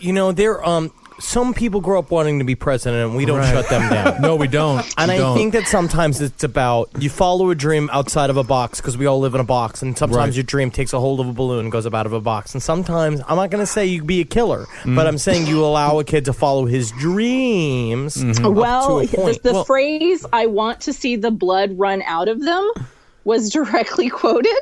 E: some people grow up wanting to be president, and we don't shut them down.
D: No, we don't.
E: And
D: We
E: I
D: don't.
E: think that sometimes it's about you follow a dream outside of a box because we all live in a box, and sometimes your dream takes a hold of a balloon and goes up out of a box. And sometimes, I'm not going to say you be a killer, but I'm saying you allow a kid to follow his dreams.
N: Well,
E: up to a point.
N: the phrase "I want to see the blood run out of them" was directly quoted.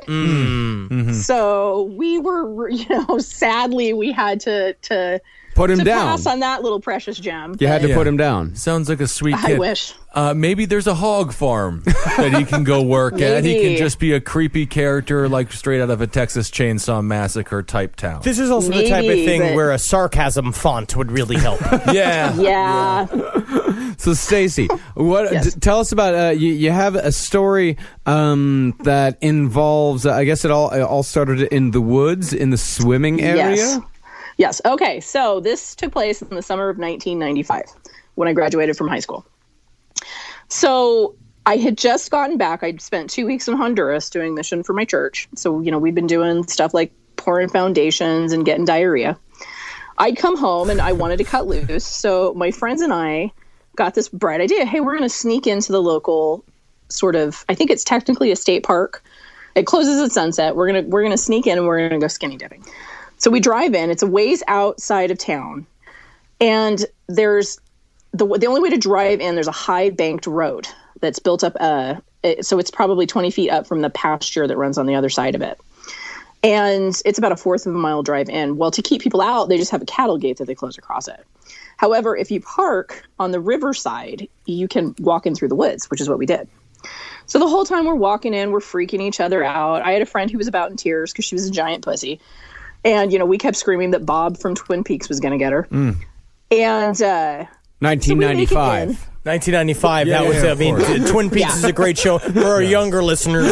N: So we were, sadly, we had to
C: Put him down.
N: pass on that little precious gem.
C: You had to put him down.
D: Sounds like a sweet
N: I
D: kid.
N: wish.
D: Maybe there's a hog farm that he can go work at. He can
N: Maybe.
D: just be a creepy character, like straight out of a Texas Chainsaw Massacre type town.
E: This is also the type of
N: Maybe,
E: thing
N: but-
E: where a sarcasm font would really help.
D: Yeah.
N: Yeah.
C: So, Stacy, what?
N: Yes.
C: Tell us about. You have a story that involves. I guess it all started in the woods, in the swimming area.
N: Yes. Okay. So this took place in the summer of 1995 when I graduated from high school. So I had just gotten back. I'd spent 2 weeks in Honduras doing mission for my church. So, we've been doing stuff like pouring foundations and getting diarrhea. I'd come home and I wanted to cut loose. So my friends and I got this bright idea. Hey, we're going to sneak into the local sort of, I think it's technically a state park. It closes at sunset. We're going to sneak in and we're going to go skinny dipping. So we drive in. It's a ways outside of town. And there's the only way to drive in, there's a high banked road that's built up. So it's probably 20 feet up from the pasture that runs on the other side of it. And it's about a fourth of a mile drive in. Well, to keep people out, they just have a cattle gate that they close across it. However, if you park on the riverside, you can walk in through the woods, which is what we did. So the whole time we're walking in, we're freaking each other out. I had a friend who was about in tears because she was a giant pussy. And, we kept screaming that Bob from Twin Peaks was going to get her. And
C: 1995.
E: 1995.
D: Yeah,
E: that was.
D: yeah,
E: I mean,
D: of course.
E: Twin Peaks is a great show for our younger listeners.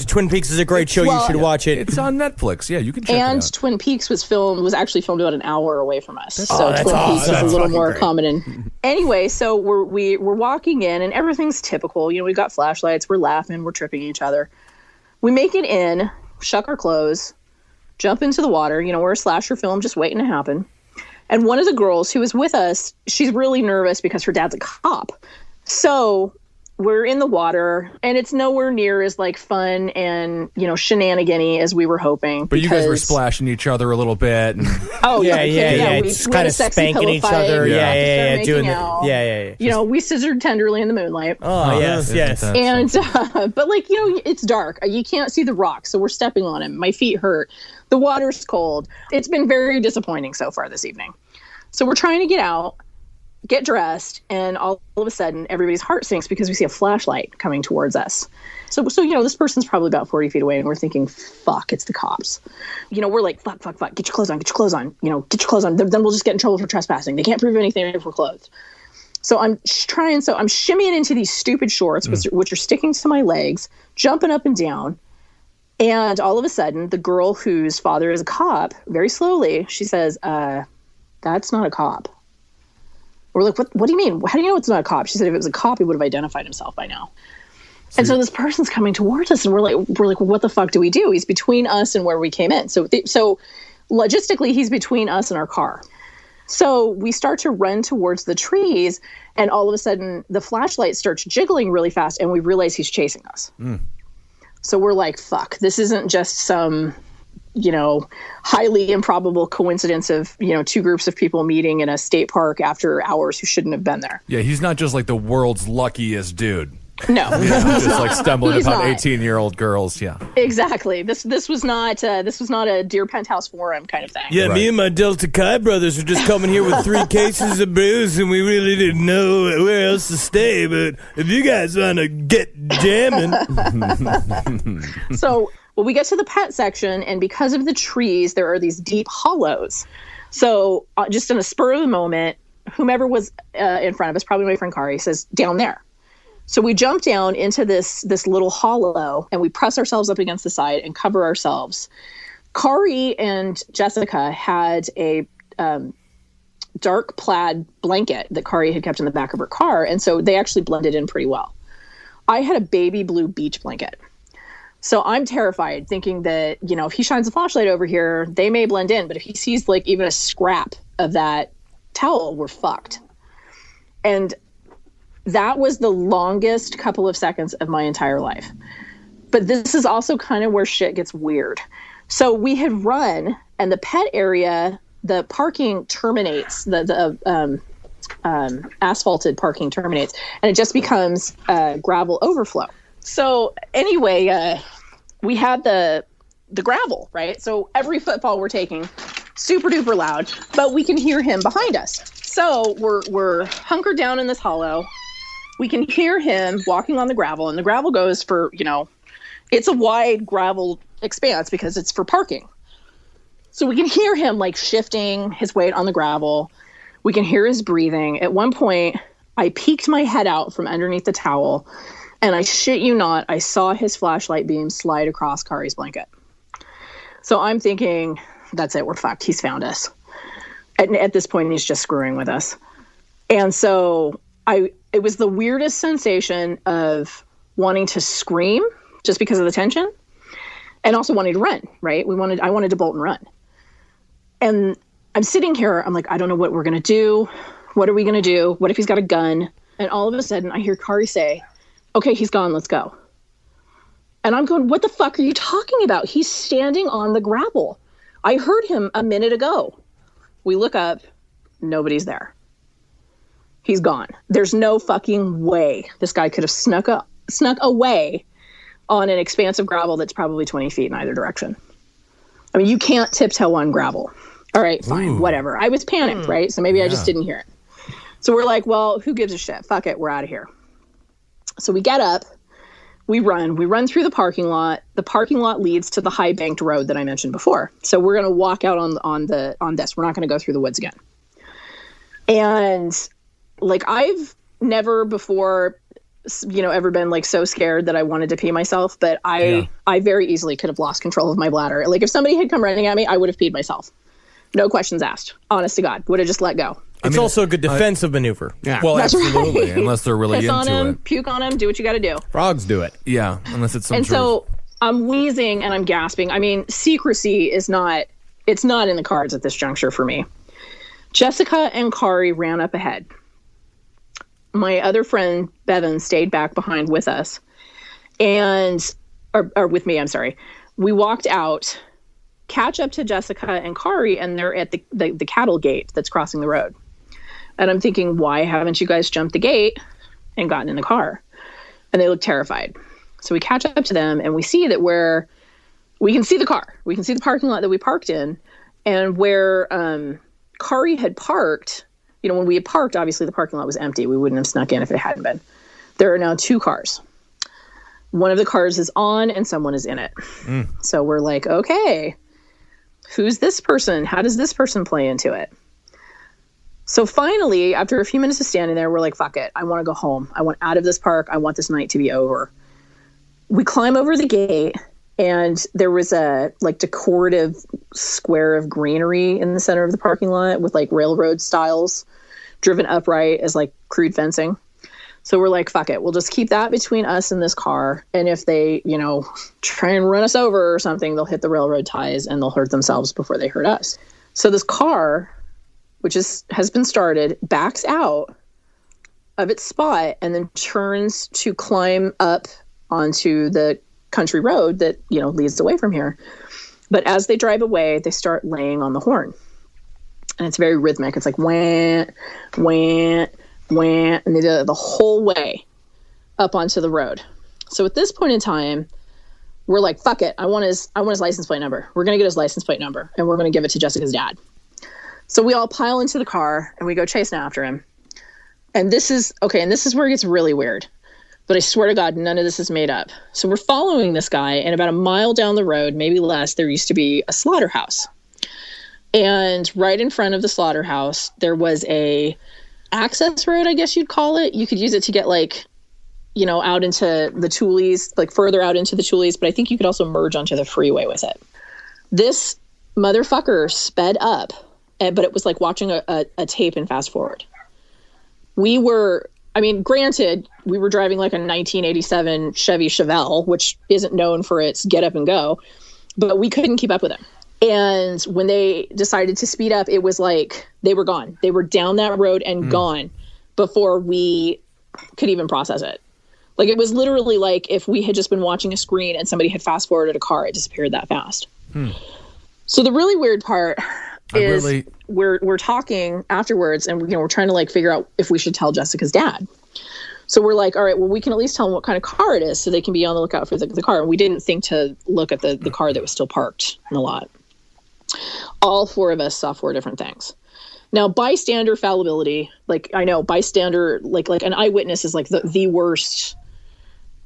E: Twin Peaks is a great show. You should watch it.
D: It's on Netflix. Yeah, you can check it
N: And
D: out.
N: Twin Peaks was actually filmed about an hour away from us. So
E: that's
N: Twin
E: awesome.
N: Peaks is a
E: That's
N: little
E: fucking
N: more
E: great.
N: common. Anyway, so we're walking in and everything's typical. We've got flashlights. We're laughing. We're tripping each other. We make it in, shuck our clothes, jump into the water. We're a slasher film just waiting to happen. And one of the girls who was with us, she's really nervous because her dad's a cop. So we're in the water, and it's nowhere near as fun and shenanigan-y as we were hoping.
D: But you guys were
N: because-
D: splashing each other a little bit. And
N: Oh
E: yeah.
N: We
E: It's
N: had
E: kind
N: a
E: of
N: sexy
E: spanking
N: pillow
E: each
N: fight.
E: other.
N: We
E: Yeah,
N: started
E: doing
N: making
E: it.
N: out.
E: Yeah.
N: We scissored tenderly in the moonlight.
E: Oh yes.
N: And but it's dark. You can't see the rocks, so we're stepping on them. My feet hurt. The water's cold. It's been very disappointing so far this evening. So we're trying to get out, get dressed, and all of a sudden everybody's heart sinks because we see a flashlight coming towards us. So this person's probably about 40 feet away, and we're thinking, fuck, it's the cops. We're like, fuck, get your clothes on. Get your clothes on. Then we'll just get in trouble for trespassing. They can't prove anything if we're clothed. So I'm shimmying into these stupid shorts, which are sticking to my legs, jumping up and down. And all of a sudden, the girl whose father is a cop, very slowly, she says, that's not a cop. We're like, what do you mean? How do you know it's not a cop? She said if it was a cop, he would have identified himself by now. And so this person's coming towards us, and we're like, well, what the fuck do we do? He's between us and where we came in. So logistically, he's between us and our car. So we start to run towards the trees, and all of a sudden, the flashlight starts jiggling really fast, and we realize he's chasing us. So we're like, fuck, this isn't just some highly improbable coincidence of, two groups of people meeting in a state park after hours who shouldn't have been there.
D: yeah, he's not just like the world's luckiest dude.
N: No.
D: Just stumbling
N: He's
D: upon
N: not.
D: 18-year-old girls. Yeah.
N: Exactly. This was not a Deer Penthouse Forum kind of thing.
E: Yeah, me and my Delta Chi brothers were just coming here with 3 cases of booze, and we really didn't know where else to stay. But if you guys want to get jamming,
N: So, we get to the pet section, and because of the trees, there are these deep hollows. So, just in a spur of the moment, whomever was in front of us, probably my friend Kari, says, down there. So we jump down into this little hollow, and we press ourselves up against the side and cover ourselves. Kari and Jessica had a dark plaid blanket that Kari had kept in the back of her car, and so they actually blended in pretty well. I had a baby blue beach blanket. So I'm terrified, thinking that, if he shines a flashlight over here, they may blend in, but if he sees even a scrap of that towel, we're fucked. And that was the longest couple of seconds of my entire life. But this is also kind of where shit gets weird. So we had run, and the pet area, the parking terminates, the asphalted parking terminates, and it just becomes gravel overflow. So anyway, we had the gravel, right? So every footfall we're taking, super duper loud, but we can hear him behind us. So we're hunkered down in this hollow. We can hear him walking on the gravel, and the gravel goes for, it's a wide gravel expanse because it's for parking. So we can hear him like shifting his weight on the gravel. We can hear his breathing. At one point, I peeked my head out from underneath the towel, and I shit you not, I saw his flashlight beam slide across Kari's blanket. So I'm thinking, that's it, we're fucked. He's found us. At this point, he's just screwing with us. And so it was the weirdest sensation of wanting to scream just because of the tension, and also wanting to run, right? I wanted to bolt and run. And I'm sitting here, I'm like, I don't know what we're going to do. What are we going to do? What if he's got a gun? And all of a sudden I hear Kari say, okay, he's gone, let's go. And I'm going, what the fuck are you talking about? He's standing on the gravel. I heard him a minute ago. We look up, nobody's there. He's gone. There's no fucking way this guy could have snuck away on an expanse of gravel that's probably 20 feet in either direction. I mean, you can't tiptoe on gravel. All right, fine, whatever. I was panicked, right? So maybe I just didn't hear it. So we're like, well, who gives a shit? Fuck it, we're out of here. So we get up, we run through the parking lot. The parking lot leads to the high banked road that I mentioned before. So we're going to walk out on this. We're not going to go through the woods again. And like, I've never before, ever been like so scared that I wanted to pee myself, but I very easily could have lost control of my bladder. Like, if somebody had come running at me, I would have peed myself. No questions asked. Honest to God, would have just let go.
E: It's also a good defensive maneuver.
D: Yeah. Well,
N: That's
D: absolutely.
N: right.
D: Unless they're really
N: Piss
D: into
N: on him,
D: it.
N: puke on him, do what you got to do.
E: Frogs do it.
D: Yeah, unless it's some
N: And
D: sort
N: so I'm wheezing and I'm gasping. I mean, secrecy it's not in the cards at this juncture for me. Jessica and Kari ran up ahead. My other friend, Bevan, stayed back behind with us. Or with me, I'm sorry. We walked out, catch up to Jessica and Kari, and they're at the cattle gate that's crossing the road. And I'm thinking, why haven't you guys jumped the gate and gotten in the car? And they look terrified. So we catch up to them, and we see that we can see the car. We can see the parking lot that we parked in, and where Kari had parked. When we had parked, obviously the parking lot was empty. We wouldn't have snuck in if it hadn't been. There are now two cars. One of the cars is on and someone is in it. So we're like, okay, who's this person? How does this person play into it? So finally, after a few minutes of standing there, we're like, fuck it. I want to go home. I want out of this park. I want this night to be over. We climb over the gate, and there was a decorative square of greenery in the center of the parking lot with like railroad stiles driven upright as like crude fencing. So we're like, fuck it. We'll just keep that between us and this car. And if they, try and run us over or something, they'll hit the railroad ties and they'll hurt themselves before they hurt us. So this car, which has been started, backs out of its spot and then turns to climb up onto the country road that, leads away from here. But as they drive away, they start laying on the horn. And it's very rhythmic. It's like wah, wah, wah, and they do it the whole way up onto the road. So at this point in time, we're like, fuck it. I want his license plate number. We're going to get his license plate number, and we're going to give it to Jessica's dad. So we all pile into the car and we go chasing after him. And this is where it gets really weird. But I swear to God, none of this is made up. So we're following this guy, and about a mile down the road, maybe less, there used to be a slaughterhouse. And right in front of the slaughterhouse, there was a access road, I guess you'd call it. You could use it to get out into the Tules, further out into the Tules, but I think you could also merge onto the freeway with it. This motherfucker sped up, but it was like watching a tape and fast forward. Granted, we were driving like a 1987 Chevy Chevelle, which isn't known for its get up and go, but we couldn't keep up with him. And when they decided to speed up, it was like they were gone. They were down that road and gone before we could even process it. Like, it was literally like if we had just been watching a screen and somebody had fast forwarded a car, it disappeared that fast. So the really weird part is we're talking afterwards, and we're trying to like figure out if we should tell Jessica's dad. So we're like, all right, well, we can at least tell them what kind of car it is so they can be on the lookout for the car. And we didn't think to look at the car that was still parked in the lot. All four of us saw four different things. Now, bystander fallibility, like, I know bystander, like an eyewitness is like the worst,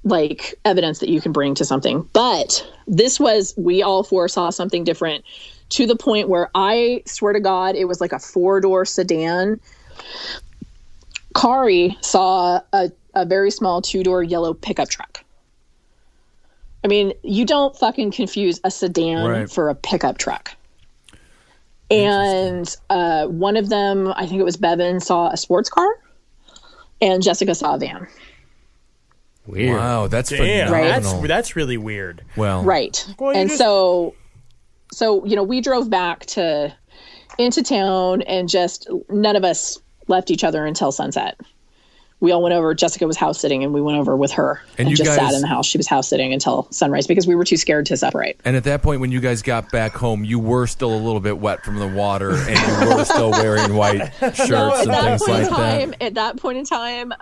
N: like, evidence that you can bring to something. But this was, we all four saw something different, to the point where I swear to God, it was like a 4-door sedan. Kari saw a very small 2-door yellow pickup truck. I mean, you don't fucking confuse a sedan for a pickup truck. And one of them, I think it was Bevan, saw a sports car, and Jessica saw a van.
D: Weird. Wow, that's
E: phenomenal. That's really weird.
D: Well,
N: right. And so we drove back into town, and just none of us left each other until sunset. We all went over. Jessica was house sitting, and we went over with her and
D: you
N: just
D: guys
N: sat in the house. She was house sitting until sunrise because we were too scared to separate.
D: And at that point, when you guys got back home, you were still a little bit wet from the water, and you were still wearing white shirts and things like that.
N: At that point in time,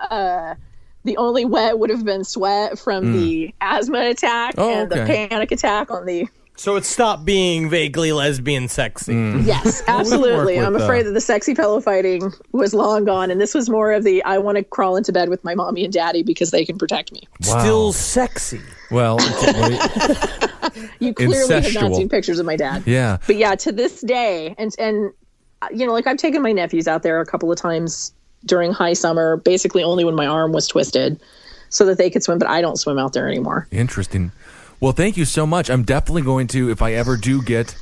N: the only wet would have been sweat from the asthma attack and the panic attack on the...
E: So it stopped being vaguely lesbian sexy.
N: Yes, absolutely. I'm afraid that the sexy pillow fighting was long gone, and this was more of the I want to crawl into bed with my mommy and daddy because they can protect me.
E: Wow. Still sexy.
D: Well,
N: you clearly have not seen pictures of my dad.
D: Yeah.
N: But yeah, to this day, and like I've taken my nephews out there a couple of times during high summer, basically only when my arm was twisted so that they could swim, but I don't swim out there anymore.
D: Interesting. Well, thank you so much. I'm definitely going to, if I ever do get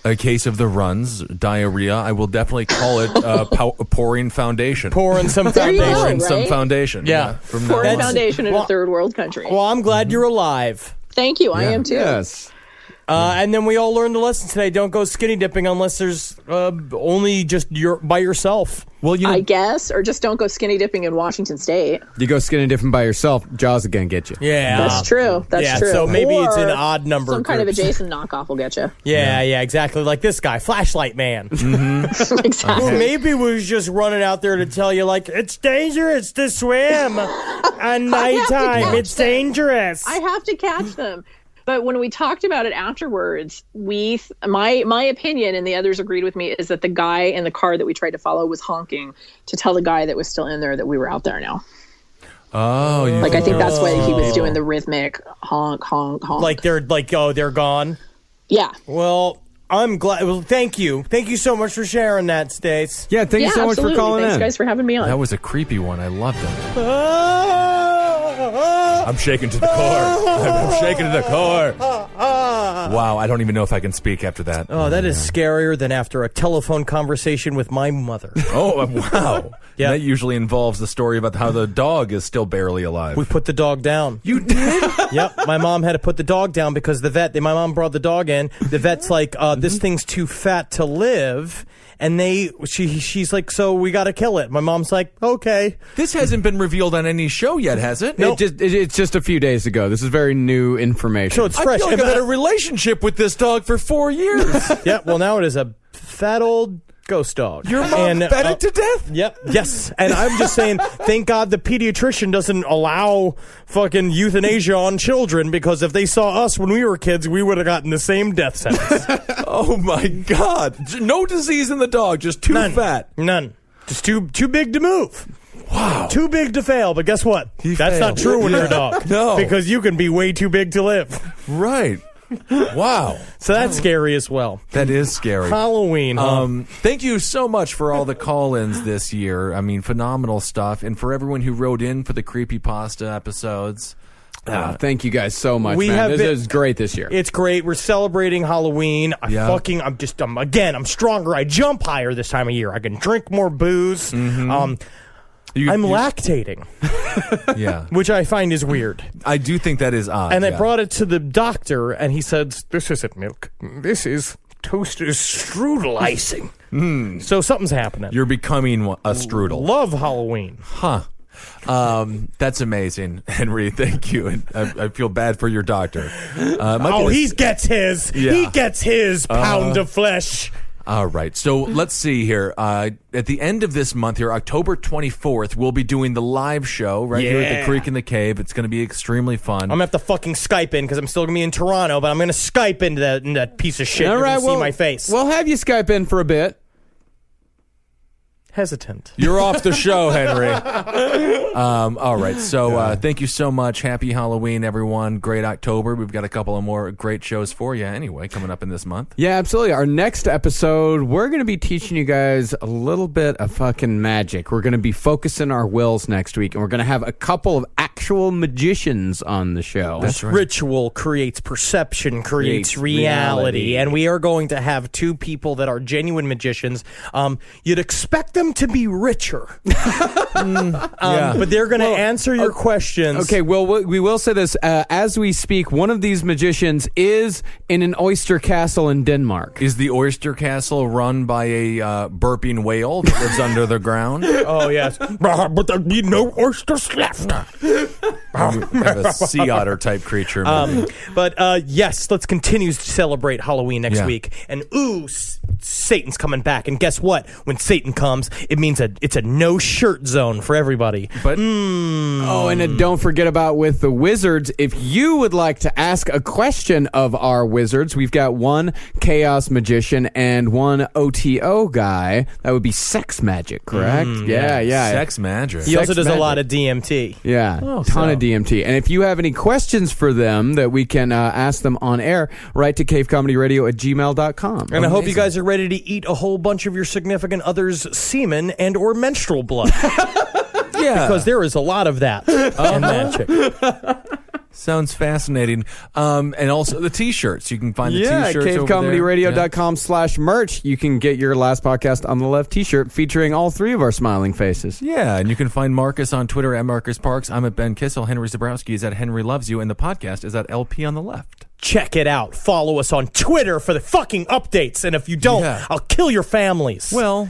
D: a case of the runs, diarrhea, I will definitely call it pouring foundation.
E: Pouring some foundation.
D: Pouring some foundation.
E: Yeah.
D: From
N: pouring foundation in a third world country.
E: Well, I'm glad you're alive.
N: Thank you. I am too.
C: Yes.
E: And then we all learned the lesson today. Don't go skinny dipping unless there's only just by yourself.
D: Well,
N: I guess, or just don't go skinny dipping in Washington State.
C: You go skinny dipping by yourself, Jaws are gonna get you.
E: Yeah,
N: that's true. That's true.
E: So maybe it's an odd number.
N: Some kind of a Jason knockoff will get you.
E: Yeah, exactly. Like this guy, Flashlight Man.
N: Exactly.
E: Well, maybe we was just running out there to tell you, like, it's dangerous to swim at nighttime. It's dangerous.
N: I have to catch them. But when we talked about it afterwards, my opinion, and the others agreed with me, is that the guy in the car that we tried to follow was honking to tell the guy that was still in there that we were out there now.
D: Oh, yeah.
N: Like, I think that's why he was doing the rhythmic honk, honk, honk.
E: Like they're gone?
N: Yeah.
E: Well, I'm glad. Well, thank you. Thank you so much for sharing that, Stace.
C: Yeah, thank you so much for calling
N: Thanks,
C: in.
N: guys, for having me on.
D: That was a creepy one. I loved it. I'm shaking to the core. I'm shaking to the core. Wow, I don't even know if I can speak after that.
E: Oh, that is scarier than after a telephone conversation with my mother.
D: Oh, wow.
E: Yeah.
D: That usually involves the story about how the dog is still barely alive.
E: We put the dog down.
D: You did?
E: Yep. My mom had to put the dog down because my mom brought the dog in. The vet's like, this thing's too fat to live. And she's like, so we got to kill it. My mom's like, okay.
D: This hasn't been revealed on any show yet, has it?
C: Nope. It's just a few days ago. This is very new information.
E: So it's fresh.
D: I feel like I've had a relationship with this dog for 4 years.
E: Yeah, well, now it is a fat old ghost dog.
D: Your mom fed it to death?
E: Yep. Yes. And I'm just saying, thank God the pediatrician doesn't allow fucking euthanasia on children, because if they saw us when we were kids, we would have gotten the same death sentence.
D: Oh, my God. No disease in the dog, just too fat.
E: None. Just too big to move.
D: Wow.
E: Too big to fail, but guess what? That's
D: failed.
E: not true when you're a dog.
D: No.
E: Because you can be way too big to live.
D: Right. Wow.
E: So that's scary as well.
D: That is scary.
E: Halloween.
D: Thank you so much for all the call-ins this year. I mean, phenomenal stuff. And for everyone who wrote in for the creepypasta episodes.
C: Thank you guys so much, man. This is great this year.
E: It's great. We're celebrating Halloween. I'm stronger. I jump higher this time of year. I can drink more booze.
D: Mm-hmm.
E: I'm lactating.
D: Yeah.
E: Which I find is weird.
D: I do think that is odd.
E: And I brought it to the doctor, and he said, this isn't milk. This is toast is strudel icing. So something's happening.
D: You're becoming a strudel.
E: Love Halloween.
D: Huh. That's amazing, Henry. Thank you. And I feel bad for your doctor.
E: He gets his.
D: Yeah.
E: He gets his pound of flesh.
D: All right. So let's see here. At the end of this month here, October 24th, we'll be doing the live show right here at the Creek in the Cave. It's going to be extremely fun.
E: I'm going to have to fucking Skype in because I'm still going to be in Toronto, but I'm going to Skype into that piece of shit.
C: All right,
E: see my face.
C: We'll have you Skype in for a bit.
E: Hesitant.
D: You're off the show, Henry. All right. So thank you so much. Happy Halloween, everyone. Great October. We've got a couple of more great shows for you anyway coming up in this month.
C: Yeah, absolutely. Our next episode, we're going to be teaching you guys a little bit of fucking magic. We're going to be focusing our wills next week, and we're going to have a couple of actual magicians on the show.
E: That's right. Ritual creates perception, creates reality. And we are going to have two people that are genuine magicians. You'd expect them to be richer. But they're going to answer your questions.
C: Okay, well, we will say this. As we speak, one of these magicians is in an oyster castle in Denmark.
D: Is the oyster castle run by a burping whale that lives under the ground?
E: Oh, yes. But there'd be no oysters left.
D: Have a sea otter type creature.
E: But yes, let's continue to celebrate Halloween next week. And Satan's coming back. And guess what? When Satan comes, it means it's a no shirt zone for everybody.
D: But
C: oh, and then don't forget about with the wizards. If you would like to ask a question of our wizards, we've got one chaos magician and one OTO guy. That would be sex magic, correct? Yeah.
D: Sex magic.
E: He also does a lot of DMT.
C: Yeah, ton of DMT. And if you have any questions for them that we can ask them on air, write to cavecomedyradio@gmail.com.
E: And I hope you guys are ready to eat a whole bunch of your significant other's semen and or menstrual blood. Because there is a lot of that in magic.
D: Sounds fascinating. And also the T-shirts. You can find the T-shirts
C: cavecomedyradio.com/merch. You can get your Last Podcast on the Left T-shirt featuring all three of our smiling faces.
D: Yeah, and you can find Marcus on Twitter at Marcus Parks. I'm at Ben Kissel. Henry Zabrowski is at Henry Loves You. And the podcast is at LP on the Left.
E: Check it out. Follow us on Twitter for the fucking updates. And if you don't, I'll kill your families.
D: Well,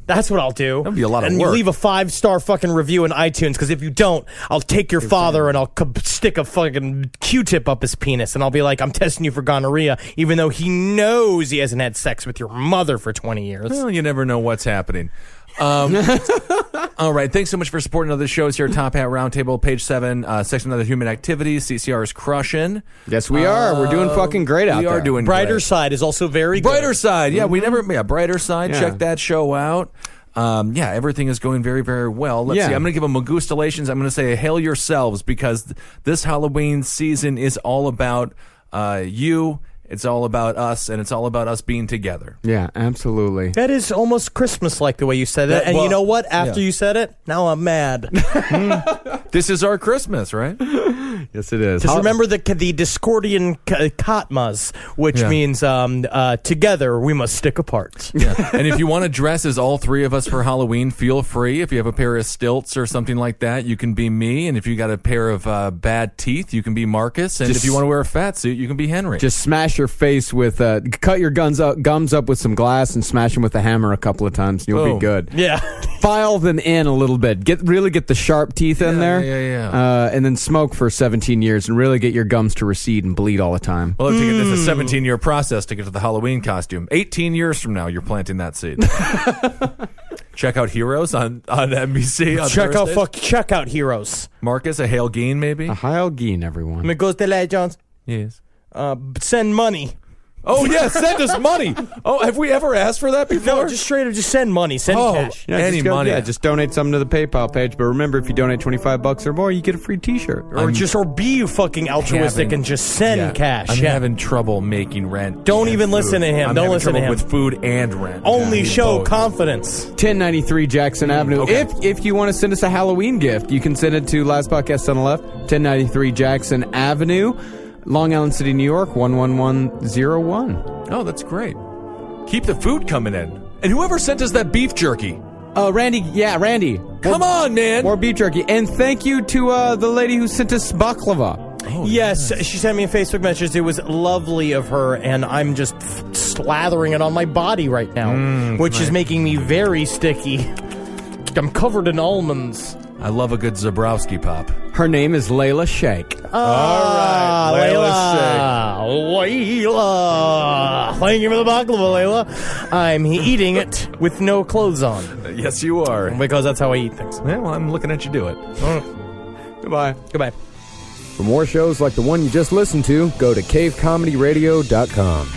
E: that's what I'll do.
D: That'd be a lot of
E: work. And you leave a 5-star fucking review in iTunes, because if you don't, I'll take your father and I'll stick a fucking Q-tip up his penis, and I'll be like, I'm testing you for gonorrhea, even though he knows he hasn't had sex with your mother for 20 years.
D: Well, you never know what's happening. All right. Thanks so much for supporting other shows here. Top Hat Roundtable, page 7, section Other Human Activities. CCR is crushing.
C: Yes, we are. We're doing fucking great out there.
D: We are doing
E: Brighter
D: great.
E: Side is also very good.
D: Brighter Side. Yeah, Brighter Side. Yeah. Check that show out. Everything is going very, very well. Let's see. I'm going to give them Magustalations. I'm going to say hail yourselves, because this Halloween season is all about you. It's all about us, and it's all about us being together.
C: Yeah, absolutely.
E: That is almost Christmas-like the way you said that. And you know what? After you said it, now I'm mad.
D: This is our Christmas, right?
C: Yes, it is.
E: Just remember the Discordian Katmas, which means together we must stick apart.
D: Yeah. And if you want to dress as all three of us for Halloween, feel free. If you have a pair of stilts or something like that, you can be me. And if you got a pair of bad teeth, you can be Marcus. And if you want to wear a fat suit, you can be Henry.
C: Just smash your face with cut your gums up with some glass and smash them with a hammer a couple of times, and you'll be good.
E: Yeah.
C: File them in a little bit. Get the sharp teeth in there. And then smoke for 17 years and really get your gums to recede and bleed all the time.
D: Well, it's a 17-year process to get to the Halloween costume. 18 years from now, you're planting that seed. Check out Heroes on NBC. On
E: check out Heroes.
D: Marcus, a Hail Geen, maybe?
C: A Hail Geen, everyone.
E: Me gusta la Jones.
D: Yes.
E: Send money.
D: Oh, yeah, send us money. Oh, have we ever asked for that before?
E: No, just straight up, just send money. Send cash.
C: Yeah,
D: any money.
C: Yeah, just donate something to the PayPal page. But remember, if you donate $25 or more, you get a free T-shirt.
E: Or be fucking altruistic and just send cash.
D: I'm having trouble making rent.
E: Don't even listen to him. Don't listen to him.
D: With food and rent.
E: Only show confidence.
C: 1093 Jackson Avenue. Okay. If you want to send us a Halloween gift, you can send it to Last Podcast on the Left, 1093 Jackson Avenue, Long Island City, New York, 11101.
D: Oh, that's great. Keep the food coming in. And whoever sent us that beef jerky.
C: Randy. Yeah, Randy.
D: Come on, man.
C: More beef jerky. And thank you to the lady who sent us baklava.
E: Yes, she sent me a Facebook message. It was lovely of her, and I'm just slathering it on my body right now, which is making me very sticky. I'm covered in almonds.
D: I love a good Zabrowski pop.
C: Her name is Layla Shake.
E: All right, Layla. Thank you for the baklava, Layla. I'm eating it with no clothes on.
D: Yes, you are.
E: Because that's how I eat things.
D: Yeah, well, I'm looking at you do it.
C: Goodbye.
E: Goodbye.
C: For more shows like the one you just listened to, go to cavecomedyradio.com.